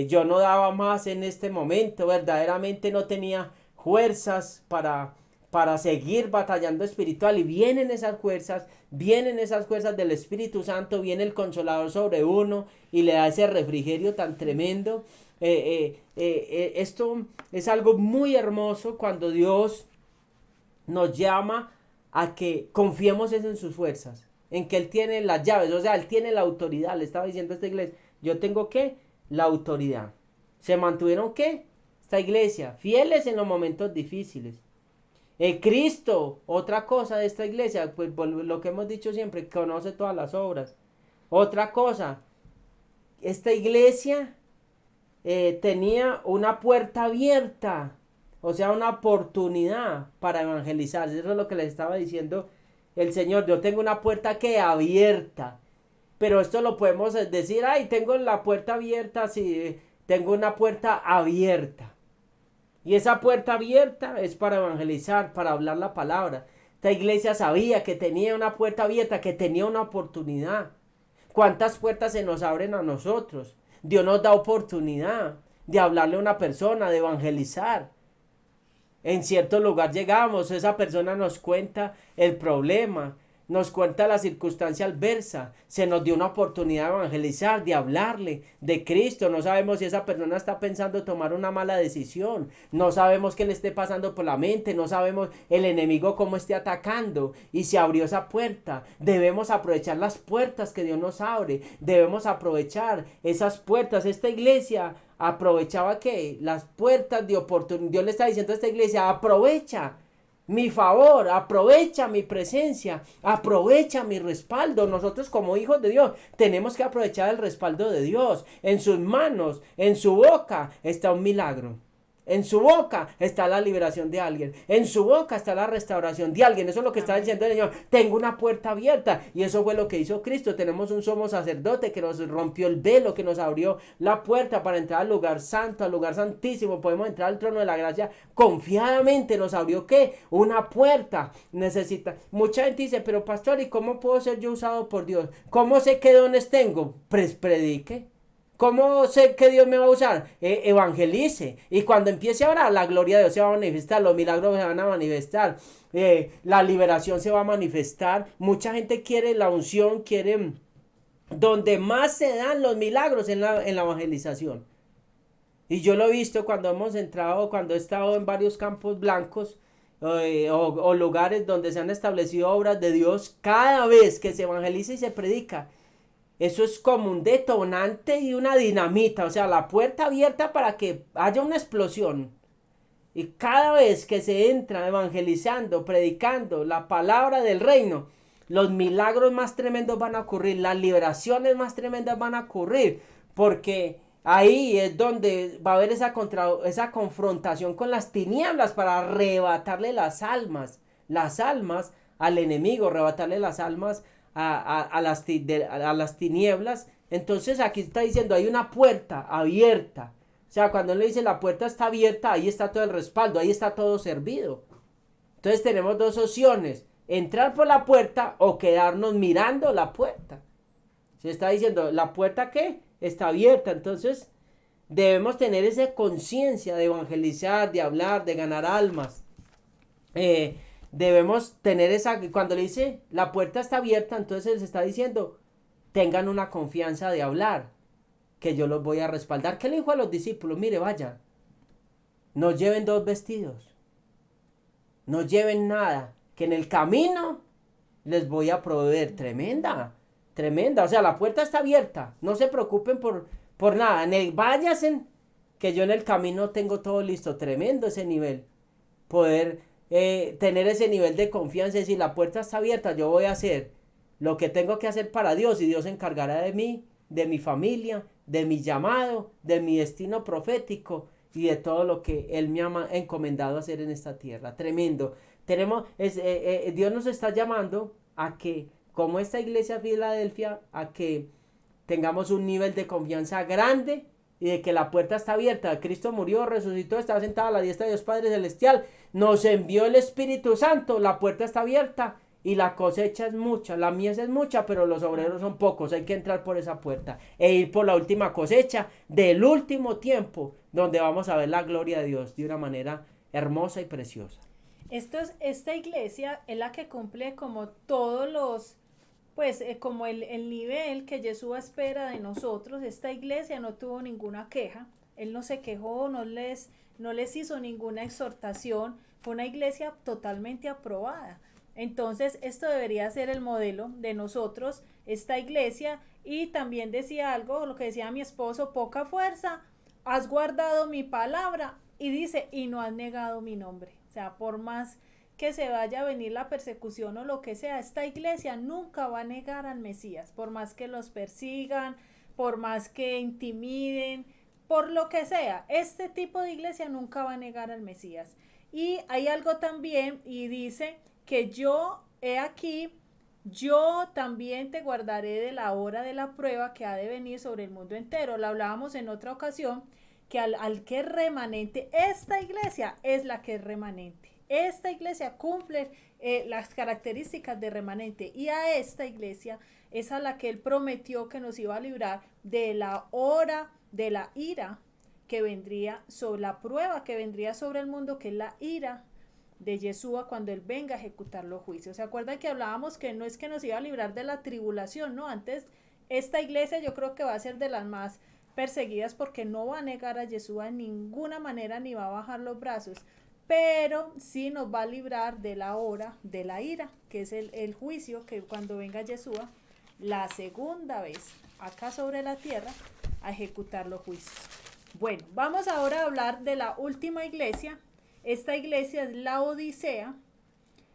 yo no daba más en este momento, verdaderamente no tenía fuerzas para seguir batallando espiritual, y vienen esas fuerzas del Espíritu Santo, viene el Consolador sobre uno y le da ese refrigerio tan tremendo. Esto es algo muy hermoso cuando Dios nos llama a que confiemos en sus fuerzas, en que Él tiene las llaves, o sea, Él tiene la autoridad. Le estaba diciendo a esta iglesia, yo tengo ¿qué? La autoridad. ¿Se mantuvieron qué? Esta iglesia, fieles en los momentos difíciles. Cristo, otra cosa de esta iglesia, pues lo que hemos dicho siempre, conoce todas las obras. Otra cosa, esta iglesia tenía una puerta abierta, o sea, una oportunidad para evangelizar. Eso es lo que les estaba diciendo el Señor. Yo tengo una puerta que abierta, pero esto lo podemos decir, ay, tengo la puerta abierta, sí, tengo una puerta abierta. Y esa puerta abierta es para evangelizar, para hablar la palabra. Esta iglesia sabía que tenía una puerta abierta, que tenía una oportunidad. ¿Cuántas puertas se nos abren a nosotros? Dios nos da oportunidad de hablarle a una persona, de evangelizar. En cierto lugar llegamos, esa persona nos cuenta el problema, nos cuenta la circunstancia adversa, se nos dio una oportunidad de evangelizar, de hablarle de Cristo. No sabemos si esa persona está pensando tomar una mala decisión, no sabemos qué le esté pasando por la mente, no sabemos el enemigo cómo esté atacando, y se abrió esa puerta. Debemos aprovechar las puertas que Dios nos abre, debemos aprovechar esas puertas. Esta iglesia aprovechaba que las puertas de oportunidad. Dios le está diciendo a esta iglesia, aprovecha mi favor, aprovecha mi presencia, aprovecha mi respaldo. Nosotros como hijos de Dios tenemos que aprovechar el respaldo de Dios. En sus manos, en su boca está un milagro. En su boca está la liberación de alguien. En su boca está la restauración de alguien. Eso es lo que está diciendo el Señor. Tengo una puerta abierta. Y eso fue lo que hizo Cristo. Tenemos un sumo sacerdote que nos rompió el velo, que nos abrió la puerta para entrar al lugar santo, al lugar santísimo. Podemos entrar al trono de la gracia confiadamente. Nos abrió ¿qué? Una puerta. Mucha gente dice, pero pastor, ¿y cómo puedo ser yo usado por Dior? ¿Cómo sé qué dones tengo? Predique. ¿Cómo sé que Dios me va a usar? Evangelice. Y cuando empiece a orar, la gloria de Dios se va a manifestar, los milagros se van a manifestar, la liberación se va a manifestar. Mucha gente quiere la unción, quiere donde más se dan los milagros en la evangelización. Y yo lo he visto cuando hemos entrado, cuando he estado en varios campos blancos o lugares donde se han establecido obras de Dios, cada vez que se evangeliza y se predica, eso es como un detonante y una dinamita, o sea, la puerta abierta para que haya una explosión. Y cada vez que se entra evangelizando, predicando la palabra del reino, los milagros más tremendos van a ocurrir, las liberaciones más tremendas van a ocurrir, porque ahí es donde va a haber esa confrontación con las tinieblas para arrebatarle las almas al enemigo, arrebatarle las almas a las tinieblas. Entonces aquí está diciendo, hay una puerta abierta. O sea, cuando él le dice la puerta está abierta, ahí está todo el respaldo, ahí está todo servido. Entonces tenemos dos opciones, entrar por la puerta o quedarnos mirando la puerta. Se está diciendo, ¿la puerta qué? Está abierta. Entonces debemos tener esa conciencia de evangelizar, de hablar, de ganar almas. Debemos tener esa, cuando le dice la puerta está abierta, entonces él se está diciendo, tengan una confianza de hablar, que yo los voy a respaldar. ¿Qué le dijo a los discípulos? Mire, vaya, no lleven dos vestidos, no lleven nada, que en el camino les voy a proveer. Tremenda, tremenda. O sea, la puerta está abierta, no se preocupen por nada. Váyanse, que yo en el camino tengo todo listo. Tremendo ese nivel. Poder tener ese nivel de confianza y decir, la puerta está abierta, yo voy a hacer lo que tengo que hacer para Dios y Dios se encargará de mí, de mi familia, de mi llamado, de mi destino profético y de todo lo que Él me ha encomendado hacer en esta tierra. Tremendo. Dios nos está llamando a que, como esta iglesia Filadelfia, a que tengamos un nivel de confianza grande y de que la puerta está abierta. Cristo murió, resucitó, está sentado a la diestra de Dios Padre Celestial, nos envió el Espíritu Santo, la puerta está abierta y la cosecha es mucha, la mies es mucha, pero los obreros son pocos. Hay que entrar por esa puerta e ir por la última cosecha del último tiempo, donde vamos a ver la gloria de Dios de una manera hermosa y preciosa. Esta iglesia es la que cumple como todos los, pues como el nivel que Jesús espera de nosotros. Esta iglesia no tuvo ninguna queja, Él no se quejó, no les hizo ninguna exhortación, fue una iglesia totalmente aprobada. Entonces esto debería ser el modelo de nosotros, esta iglesia. Y también decía algo, lo que decía mi esposo, poca fuerza, has guardado mi palabra, y dice, y no has negado mi nombre. O sea, por más que se vaya a venir la persecución o lo que sea, esta iglesia nunca va a negar al Mesías, por más que los persigan, por más que intimiden, por lo que sea, este tipo de iglesia nunca va a negar al Mesías. Y hay algo también, y dice que yo he aquí, yo también te guardaré de la hora de la prueba que ha de venir sobre el mundo entero. Lo hablábamos en otra ocasión, que al que es remanente, esta iglesia es la que es remanente. Esta iglesia cumple las características de remanente, y a esta iglesia es a la que Él prometió que nos iba a librar de la hora de la ira que vendría sobre la prueba que vendría sobre el mundo, que es la ira de Yeshua cuando Él venga a ejecutar los juicios. ¿Se acuerdan que hablábamos que no es que nos iba a librar de la tribulación? No, antes esta iglesia yo creo que va a ser de las más perseguidas, porque no va a negar a Yeshua en ninguna manera ni va a bajar los brazos, pero sí nos va a librar de la hora de la ira, que es el juicio que cuando venga Yeshua la segunda vez acá sobre la tierra a ejecutar los juicios. Bueno, vamos ahora a hablar de la última iglesia. Esta iglesia es la Odisea.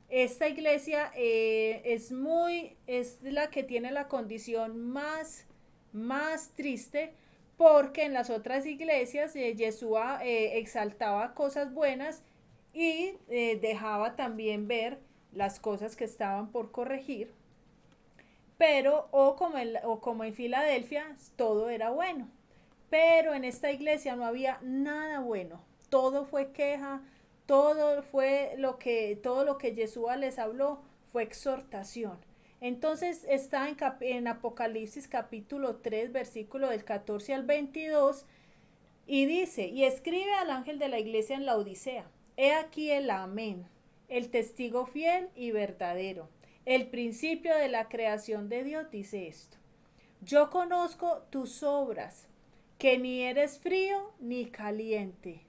Esta iglesia es la que tiene la condición más triste, porque en las otras iglesias Yeshua exaltaba cosas buenas y dejaba también ver las cosas que estaban por corregir, pero como en Filadelfia todo era bueno, pero en esta iglesia no había nada bueno, todo fue queja, todo lo que Yeshua les habló fue exhortación. Entonces está en Apocalipsis capítulo 3, versículo del 14 al 22, y dice, y escribe al ángel de la iglesia en la Odisea, he aquí el amén, el testigo fiel y verdadero, el principio de la creación de Dios dice esto. Yo conozco tus obras, que ni eres frío ni caliente.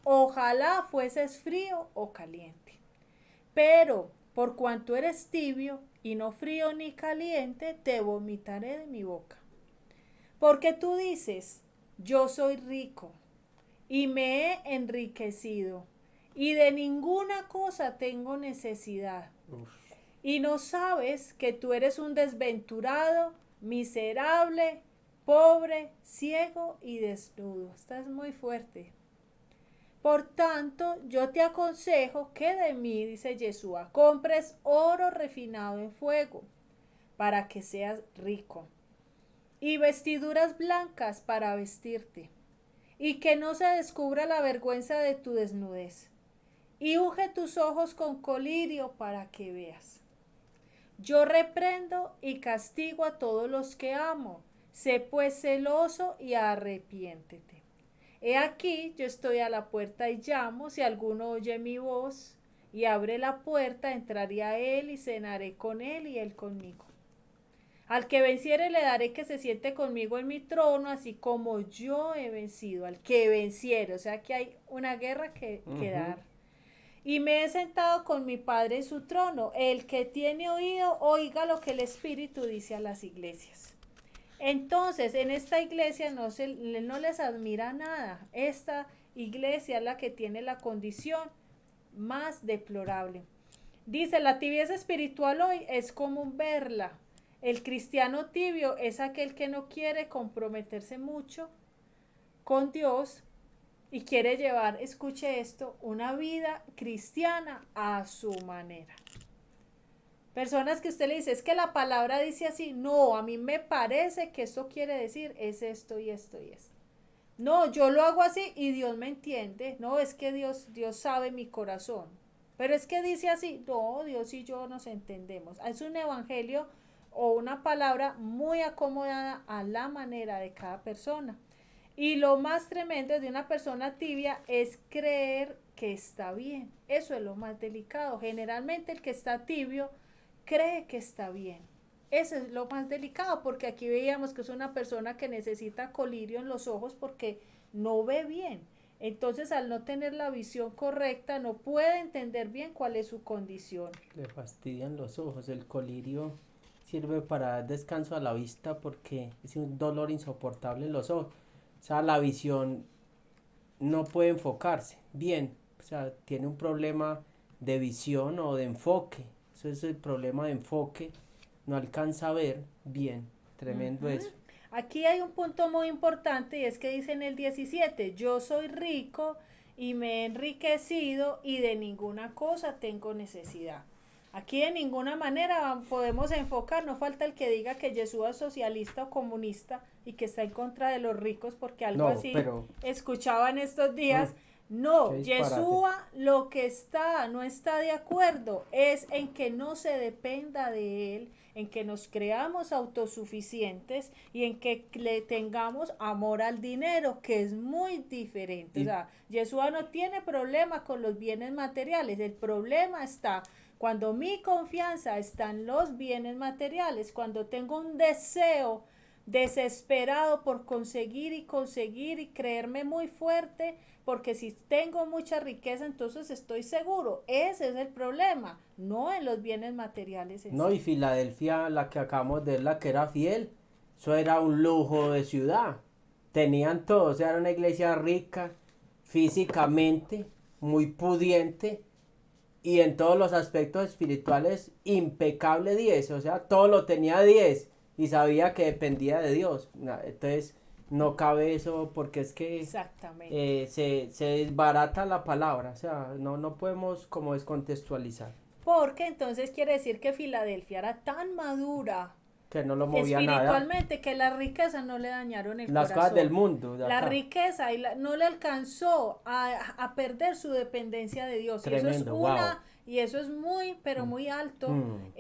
Ojalá fueses frío o caliente. Pero por cuanto eres tibio y no frío ni caliente, te vomitaré de mi boca. Porque tú dices, yo soy rico y me he enriquecido y de ninguna cosa tengo necesidad. Uf. Y no sabes que tú eres un desventurado, miserable, pobre, ciego y desnudo. Estás muy fuerte. Por tanto, yo te aconsejo que de mí, dice Yeshua, compres oro refinado en fuego, para que seas rico, y vestiduras blancas para vestirte, y que no se descubra la vergüenza de tu desnudez, y unge tus ojos con colirio para que veas. Yo reprendo y castigo a todos los que amo. Sé pues celoso y arrepiéntete. He aquí, yo estoy a la puerta y llamo. Si alguno oye mi voz y abre la puerta, entraré a él y cenaré con él y él conmigo. Al que venciere le daré que se siente conmigo en mi trono, así como yo he vencido. Al que venciere, o sea que hay una guerra que dar. Y me he sentado con mi Padre en su trono. El que tiene oído, oiga lo que el Espíritu dice a las iglesias. Entonces, en esta iglesia no les admira nada. Esta iglesia es la que tiene la condición más deplorable. Dice, la tibieza espiritual hoy es común verla. El cristiano tibio es aquel que no quiere comprometerse mucho con Dios y quiere llevar, escuche esto, una vida cristiana a su manera. Personas que usted le dice, es que la palabra dice así, no, a mí me parece que esto quiere decir es esto y esto y esto. No, yo lo hago así y Dios me entiende. No, es que Dios sabe mi corazón. Pero es que dice así, no, Dios y yo nos entendemos. Es un evangelio o una palabra muy acomodada a la manera de cada persona. Y lo más tremendo de una persona tibia es creer que está bien. Eso es lo más delicado. Generalmente el que está tibio cree que está bien. Eso es lo más delicado, porque aquí veíamos que es una persona que necesita colirio en los ojos porque no ve bien. Entonces, al no tener la visión correcta, no puede entender bien cuál es su condición. Le fastidian los ojos. El colirio sirve para dar descanso a la vista porque es un dolor insoportable en los ojos. O sea, la visión no puede enfocarse bien. O sea, tiene un problema de visión o de enfoque. Eso es el problema de enfoque. No alcanza a ver bien. Tremendo eso. Aquí hay un punto muy importante y es que dice en el 17, yo soy rico y me he enriquecido y de ninguna cosa tengo necesidad. Aquí de ninguna manera podemos enfocar, no falta el que diga que Jesús es socialista o comunista y que está en contra de los ricos porque algo No, así pero escuchaba en estos días. No, qué disparate. Yeshua lo que no está de acuerdo es en que no se dependa de él, en que nos creamos autosuficientes y en que le tengamos amor al dinero, que es muy diferente. O Y sea, Yeshua no tiene problema con los bienes materiales, el problema está cuando mi confianza está en los bienes materiales, cuando tengo un deseo desesperado por conseguir y creerme muy fuerte, porque si tengo mucha riqueza, entonces estoy seguro. Ese es el problema, no en los bienes materiales en no, sí. y Filadelfia, la que acabamos de ver, la que era fiel, eso era un lujo de ciudad. Tenían todo, o sea, era una iglesia rica, físicamente, muy pudiente, y en todos los aspectos espirituales, impecable 10, o sea, todo lo tenía 10, y sabía que dependía de Dios. Entonces, no cabe eso, porque es que Exactamente. se desbarata la palabra, o sea, no podemos como descontextualizar. Porque entonces quiere decir que Filadelfia era tan madura, Que no lo movía nada. espiritualmente, que las riquezas no le dañaron el Las corazón. cosas del mundo. La riqueza no le alcanzó a perder su dependencia de Dios. Tremendo, wow. Y eso es muy, pero muy alto, Mm.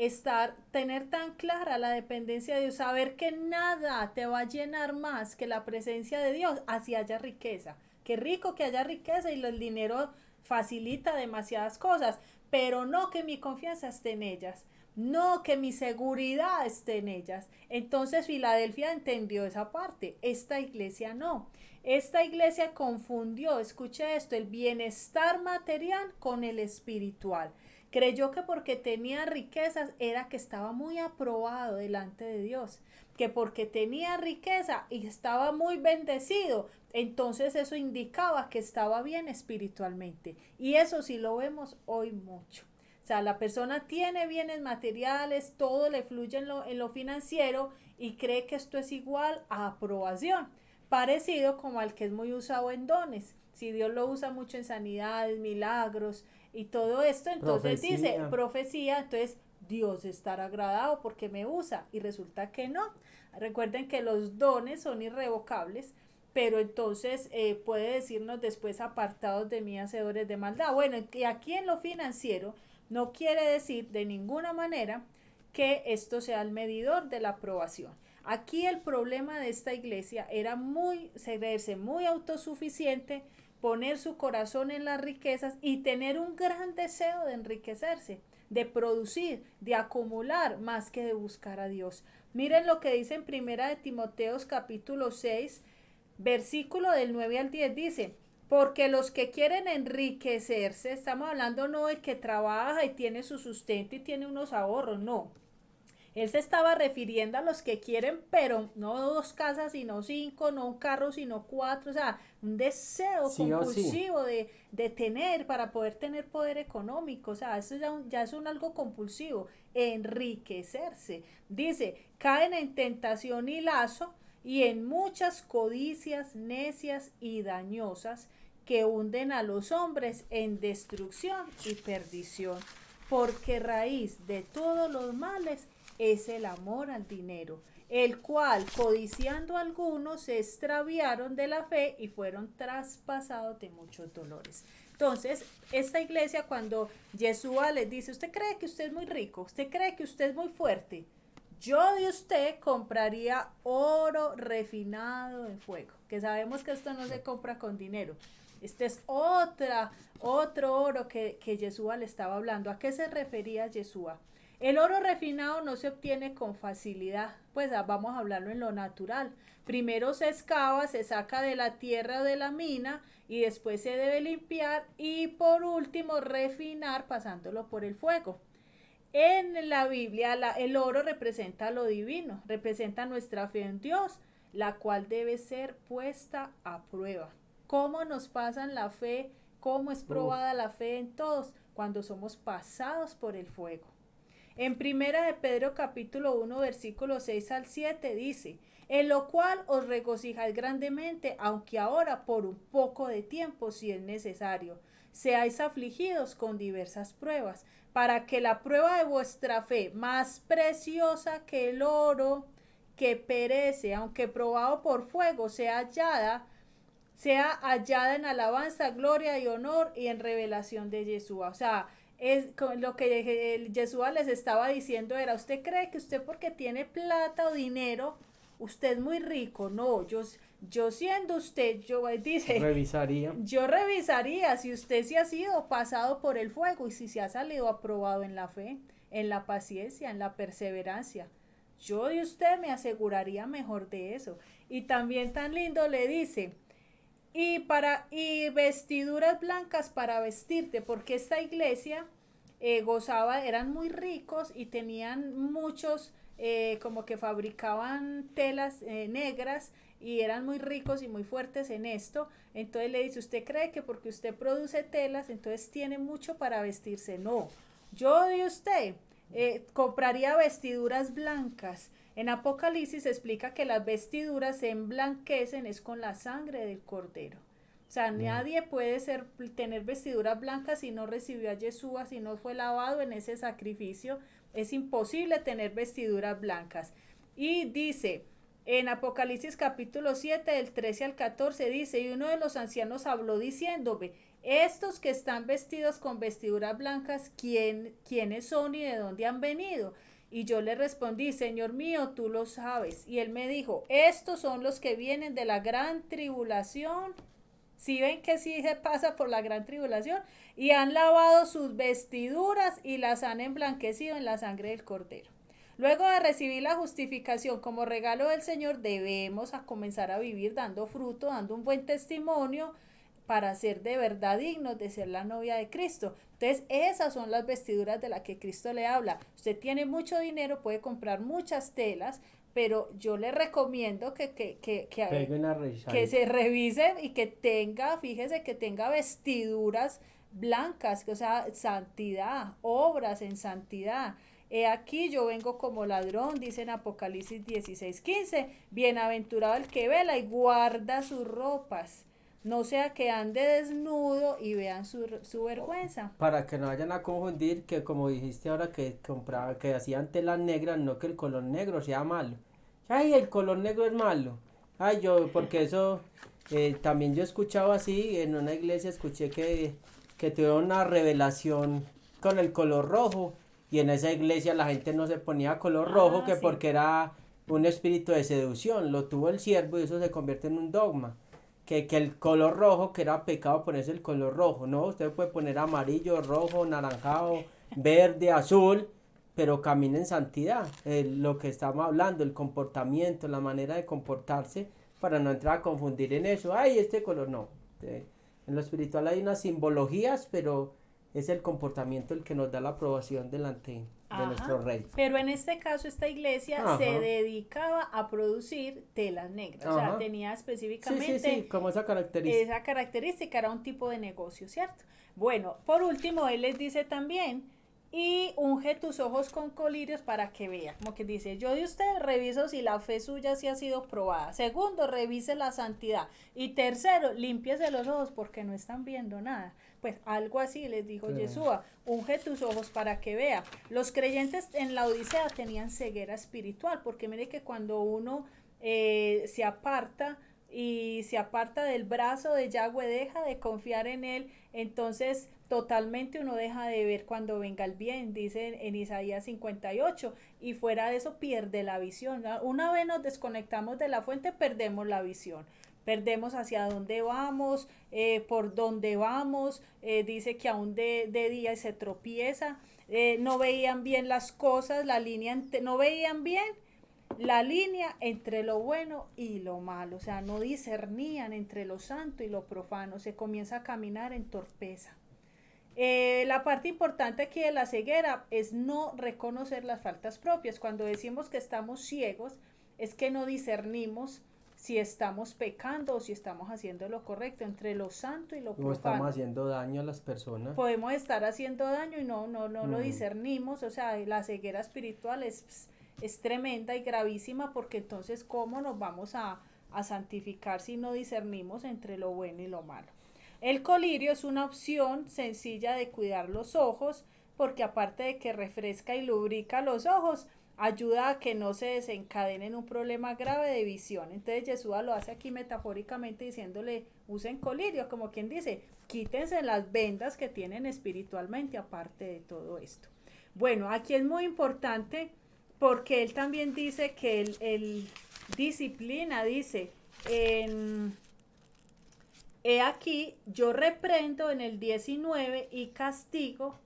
tener tan clara la dependencia de Dios, saber que nada te va a llenar más que la presencia de Dios, así haya riqueza. Qué rico que haya riqueza y el dinero facilita demasiadas cosas, pero no que mi confianza esté en ellas, no que mi seguridad esté en ellas. Entonces Filadelfia entendió esa parte, esta iglesia no. Esta iglesia confundió, escuche esto, el bienestar material con el espiritual. Creyó que porque tenía riquezas era que estaba muy aprobado delante de Dios, que porque tenía riqueza y estaba muy bendecido, entonces eso indicaba que estaba bien espiritualmente. Y eso sí lo vemos hoy mucho. O sea, la persona tiene bienes materiales, todo le fluye en lo financiero y cree que esto es igual a aprobación, parecido como al que es muy usado en dones. Si Dios lo usa mucho en sanidades, milagros y todo esto, entonces dice profecía, entonces Dios estará agradado porque me usa, y resulta que no. Recuerden que los dones son irrevocables, pero entonces puede decirnos después: apartados de mí, hacedores de maldad. Bueno, y aquí en lo financiero no quiere decir de ninguna manera que esto sea el medidor de la aprobación. Aquí el problema de esta iglesia era creerse muy autosuficiente, poner su corazón en las riquezas y tener un gran deseo de enriquecerse, de producir, de acumular, más que de buscar a Dios. Miren lo que dice en Primera de Timoteos capítulo 6, versículo del 9 al 10, dice: porque los que quieren enriquecerse, estamos hablando no del que trabaja y tiene su sustento y tiene unos ahorros, no. Él se estaba refiriendo a los que quieren, pero no 2 casas, sino 5, no un carro, sino 4, o sea, un deseo Sí o sí. compulsivo de tener, para poder tener poder económico, o sea, eso ya es un algo compulsivo, enriquecerse. Dice: caen en tentación y lazo y en muchas codicias necias y dañosas que hunden a los hombres en destrucción y perdición, porque raíz de todos los males es el amor al dinero, el cual, codiciando algunos, se extraviaron de la fe y fueron traspasados de muchos dolores. Entonces, esta iglesia, cuando Yeshua les dice: usted cree que usted es muy rico, usted cree que usted es muy fuerte, yo de usted compraría oro refinado en fuego, que sabemos que esto no se compra con dinero. Este es otro oro que Yeshua le estaba hablando. ¿A qué se refería Yeshua? El oro refinado no se obtiene con facilidad, pues vamos a hablarlo en lo natural. Primero se excava, se saca de la tierra o de la mina y después se debe limpiar y por último refinar pasándolo por el fuego. En la Biblia el oro representa lo divino, representa nuestra fe en Dios, la cual debe ser puesta a prueba. ¿Cómo nos pasan la fe? ¿Cómo es probada la fe en todos? Cuando somos pasados por el fuego. En Primera de Pedro capítulo 1 versículo 6 al 7 dice: en lo cual os regocijáis grandemente, aunque ahora por un poco de tiempo, si es necesario, seáis afligidos con diversas pruebas, para que la prueba de vuestra fe, más preciosa que el oro que perece, aunque probado por fuego, sea hallada en alabanza, gloria y honor y en revelación de Yeshua. O sea, es lo que el Yeshua les estaba diciendo era: usted cree que usted, porque tiene plata o dinero, usted es muy rico. No, yo siendo usted, yo revisaría si usted se ha sido pasado por el fuego y si se ha salido aprobado en la fe, en la paciencia, en la perseverancia. Yo de usted me aseguraría mejor de eso. Y también tan lindo le dice: y vestiduras blancas para vestirte, porque esta iglesia eran muy ricos y tenían muchos, como que fabricaban telas negras y eran muy ricos y muy fuertes en esto. Entonces le dice: usted cree que porque usted produce telas, entonces tiene mucho para vestirse. No, yo de usted compraría vestiduras blancas. En Apocalipsis se explica que las vestiduras se emblanquecen es con la sangre del cordero. O sea, nadie puede tener vestiduras blancas si no recibió a Yeshua, si no fue lavado en ese sacrificio. Es imposible tener vestiduras blancas. Y dice, en Apocalipsis capítulo 7, del 13 al 14, dice, y uno de los ancianos habló diciéndome, estos que están vestidos con vestiduras blancas, ¿quiénes son y de dónde han venido? Y yo le respondí, Señor mío, tú lo sabes. Y él me dijo, estos son los que vienen de la gran tribulación. Si ven que sí se pasa por la gran tribulación, y han lavado sus vestiduras y las han emblanquecido en la sangre del Cordero. Luego de recibir la justificación como regalo del Señor, debemos a comenzar a vivir dando fruto, dando un buen testimonio para ser de verdad dignos de ser la novia de Cristo. Entonces, esas son las vestiduras de las que Cristo le habla. Usted tiene mucho dinero, puede comprar muchas telas, pero yo le recomiendo que se revise y que tenga, fíjese, que tenga vestiduras blancas, o sea, santidad, obras en santidad. He aquí yo vengo como ladrón, dice en Apocalipsis 16:15, bienaventurado el que vela y guarda sus ropas, no sea que ande desnudo y vean su vergüenza. Para que no vayan a confundir que como dijiste ahora que compraba, que hacían telas negras, no que el color negro sea malo. Ay, el color negro es malo. Ay, porque eso también yo he escuchado así, en una iglesia escuché que tuvo una revelación con el color rojo, y en esa iglesia la gente no se ponía color rojo, que Sí. porque era un espíritu de seducción, lo tuvo el siervo y eso se convierte en un dogma. Que el color rojo, que era pecado ponerse el color rojo, ¿no? Usted puede poner amarillo, rojo, naranjado, verde, azul, pero camina en santidad. Lo que estamos hablando, el comportamiento, la manera de comportarse, para no entrar a confundir en eso. Ay, este color no. En lo espiritual hay unas simbologías, pero es el comportamiento el que nos da la aprobación delante de nuestro rey. Pero en este caso esta iglesia Ajá. se dedicaba a producir telas negras. Ajá. O sea, tenía específicamente sí, como esa característica. Esa característica era un tipo de negocio, ¿cierto? Bueno, por último, él les dice también, y unge tus ojos con colirios para que vea. Como que dice, yo de usted reviso si la fe suya sí ha sido probada. Segundo, revise la santidad. Y tercero, límpiese los ojos porque no están viendo nada. Pues algo así les dijo Yeshua, unge tus ojos para que vea. Los creyentes en la Odisea tenían ceguera espiritual, porque mire que cuando uno se aparta del brazo de Yahweh, deja de confiar en él, entonces totalmente uno deja de ver cuando venga el bien, dice en Isaías 58, y fuera de eso pierde la visión, ¿no? Una vez nos desconectamos de la fuente, perdemos la visión. Perdemos hacia dónde vamos, por dónde vamos, dice que aún de día se tropieza, no veían bien las cosas, no veían bien la línea entre lo bueno y lo malo, o sea, no discernían entre lo santo y lo profano, se comienza a caminar en torpeza. La parte importante aquí de la ceguera es no reconocer las faltas propias. Cuando decimos que estamos ciegos, es que no discernimos si estamos pecando o si estamos haciendo lo correcto entre lo santo y lo profano. O estamos haciendo daño a las personas. Podemos estar haciendo daño y no lo discernimos, o sea, la ceguera espiritual es tremenda y gravísima, porque entonces ¿cómo nos vamos a santificar si no discernimos entre lo bueno y lo malo? El colirio es una opción sencilla de cuidar los ojos, porque aparte de que refresca y lubrica los ojos, ayuda a que no se desencadenen un problema grave de visión. Entonces Yeshua lo hace aquí metafóricamente diciéndole, usen colirio, como quien dice, quítense las vendas que tienen espiritualmente aparte de todo esto. Bueno, aquí es muy importante porque él también dice que el disciplina, dice, he aquí, yo reprendo en el 19 y castigo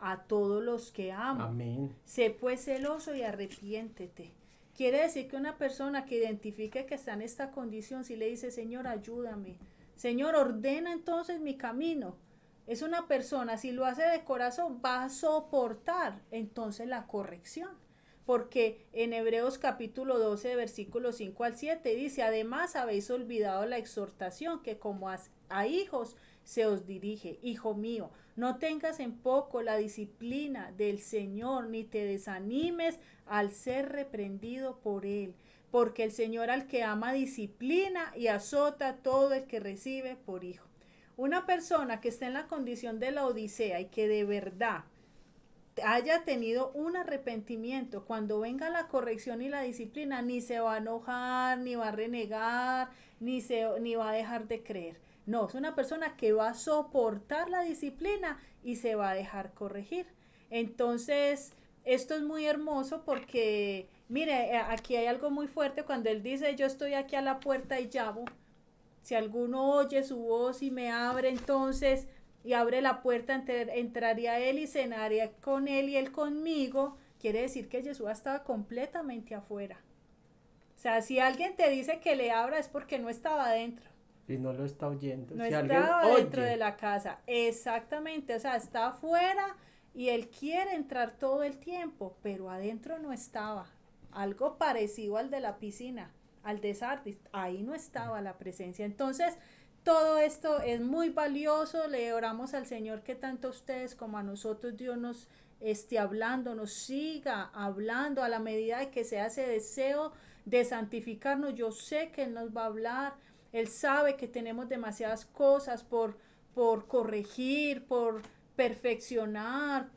a todos los que amo. Amén. Sé pues celoso y arrepiéntete. Quiere decir que una persona que identifique que está en esta condición, si le dice, Señor, ayúdame, Señor, ordena entonces mi camino. Es una persona, si lo hace de corazón, va a soportar entonces la corrección. Porque en Hebreos capítulo 12, versículos 5 al 7 dice, además habéis olvidado la exhortación que como a hijos se os dirige. Hijo mío, no tengas en poco la disciplina del Señor, ni te desanimes al ser reprendido por Él. Porque el Señor al que ama disciplina y azota a todo el que recibe por hijo. Una persona que está en la condición de la Odisea y que de verdad haya tenido un arrepentimiento, cuando venga la corrección y la disciplina, ni se va a enojar, ni va a renegar, ni va a dejar de creer. No, es una persona que va a soportar la disciplina y se va a dejar corregir. Entonces, esto es muy hermoso porque, mire, aquí hay algo muy fuerte cuando él dice, yo estoy aquí a la puerta y llamo. Si alguno oye su voz y me abre, entonces, y abre la puerta, entraría él y cenaría con él y él conmigo. Quiere decir que Jesús estaba completamente afuera. O sea, si alguien te dice que le abra es porque no estaba adentro. Y no lo está oyendo. No Si alguien estaba dentro de oye, la casa. Exactamente. O sea, está afuera y él quiere entrar todo el tiempo, pero adentro no estaba. Algo parecido al de la piscina, al de Sardis. Ahí no estaba la presencia. Entonces, todo esto es muy valioso. Le oramos al Señor que tanto a ustedes como a nosotros Dios nos esté hablando, nos siga hablando a la medida de que sea ese deseo de santificarnos. Yo sé que Él nos va a hablar. Él sabe que tenemos demasiadas cosas por corregir, por perfeccionar,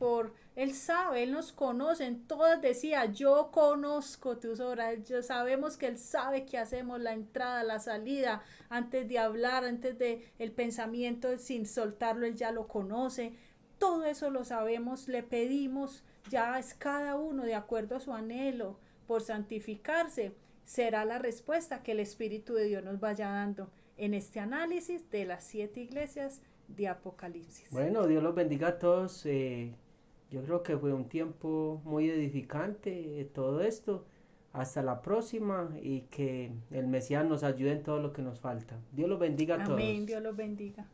Él sabe, Él nos conoce, en todas decía, yo conozco tus obras, yo sabemos que Él sabe qué hacemos, la entrada, la salida, antes de hablar, antes de el pensamiento, sin soltarlo, Él ya lo conoce, todo eso lo sabemos, le pedimos, ya es cada uno de acuerdo a su anhelo por santificarse, será la respuesta que el Espíritu de Dios nos vaya dando en este análisis de las 7 iglesias de Apocalipsis. bueno, Dios los bendiga a todos. Yo creo que fue un tiempo muy edificante todo esto. Hasta la próxima y que el Mesías nos ayude en todo lo que nos falta. Dios los bendiga a Amén, todos. Dios los bendiga.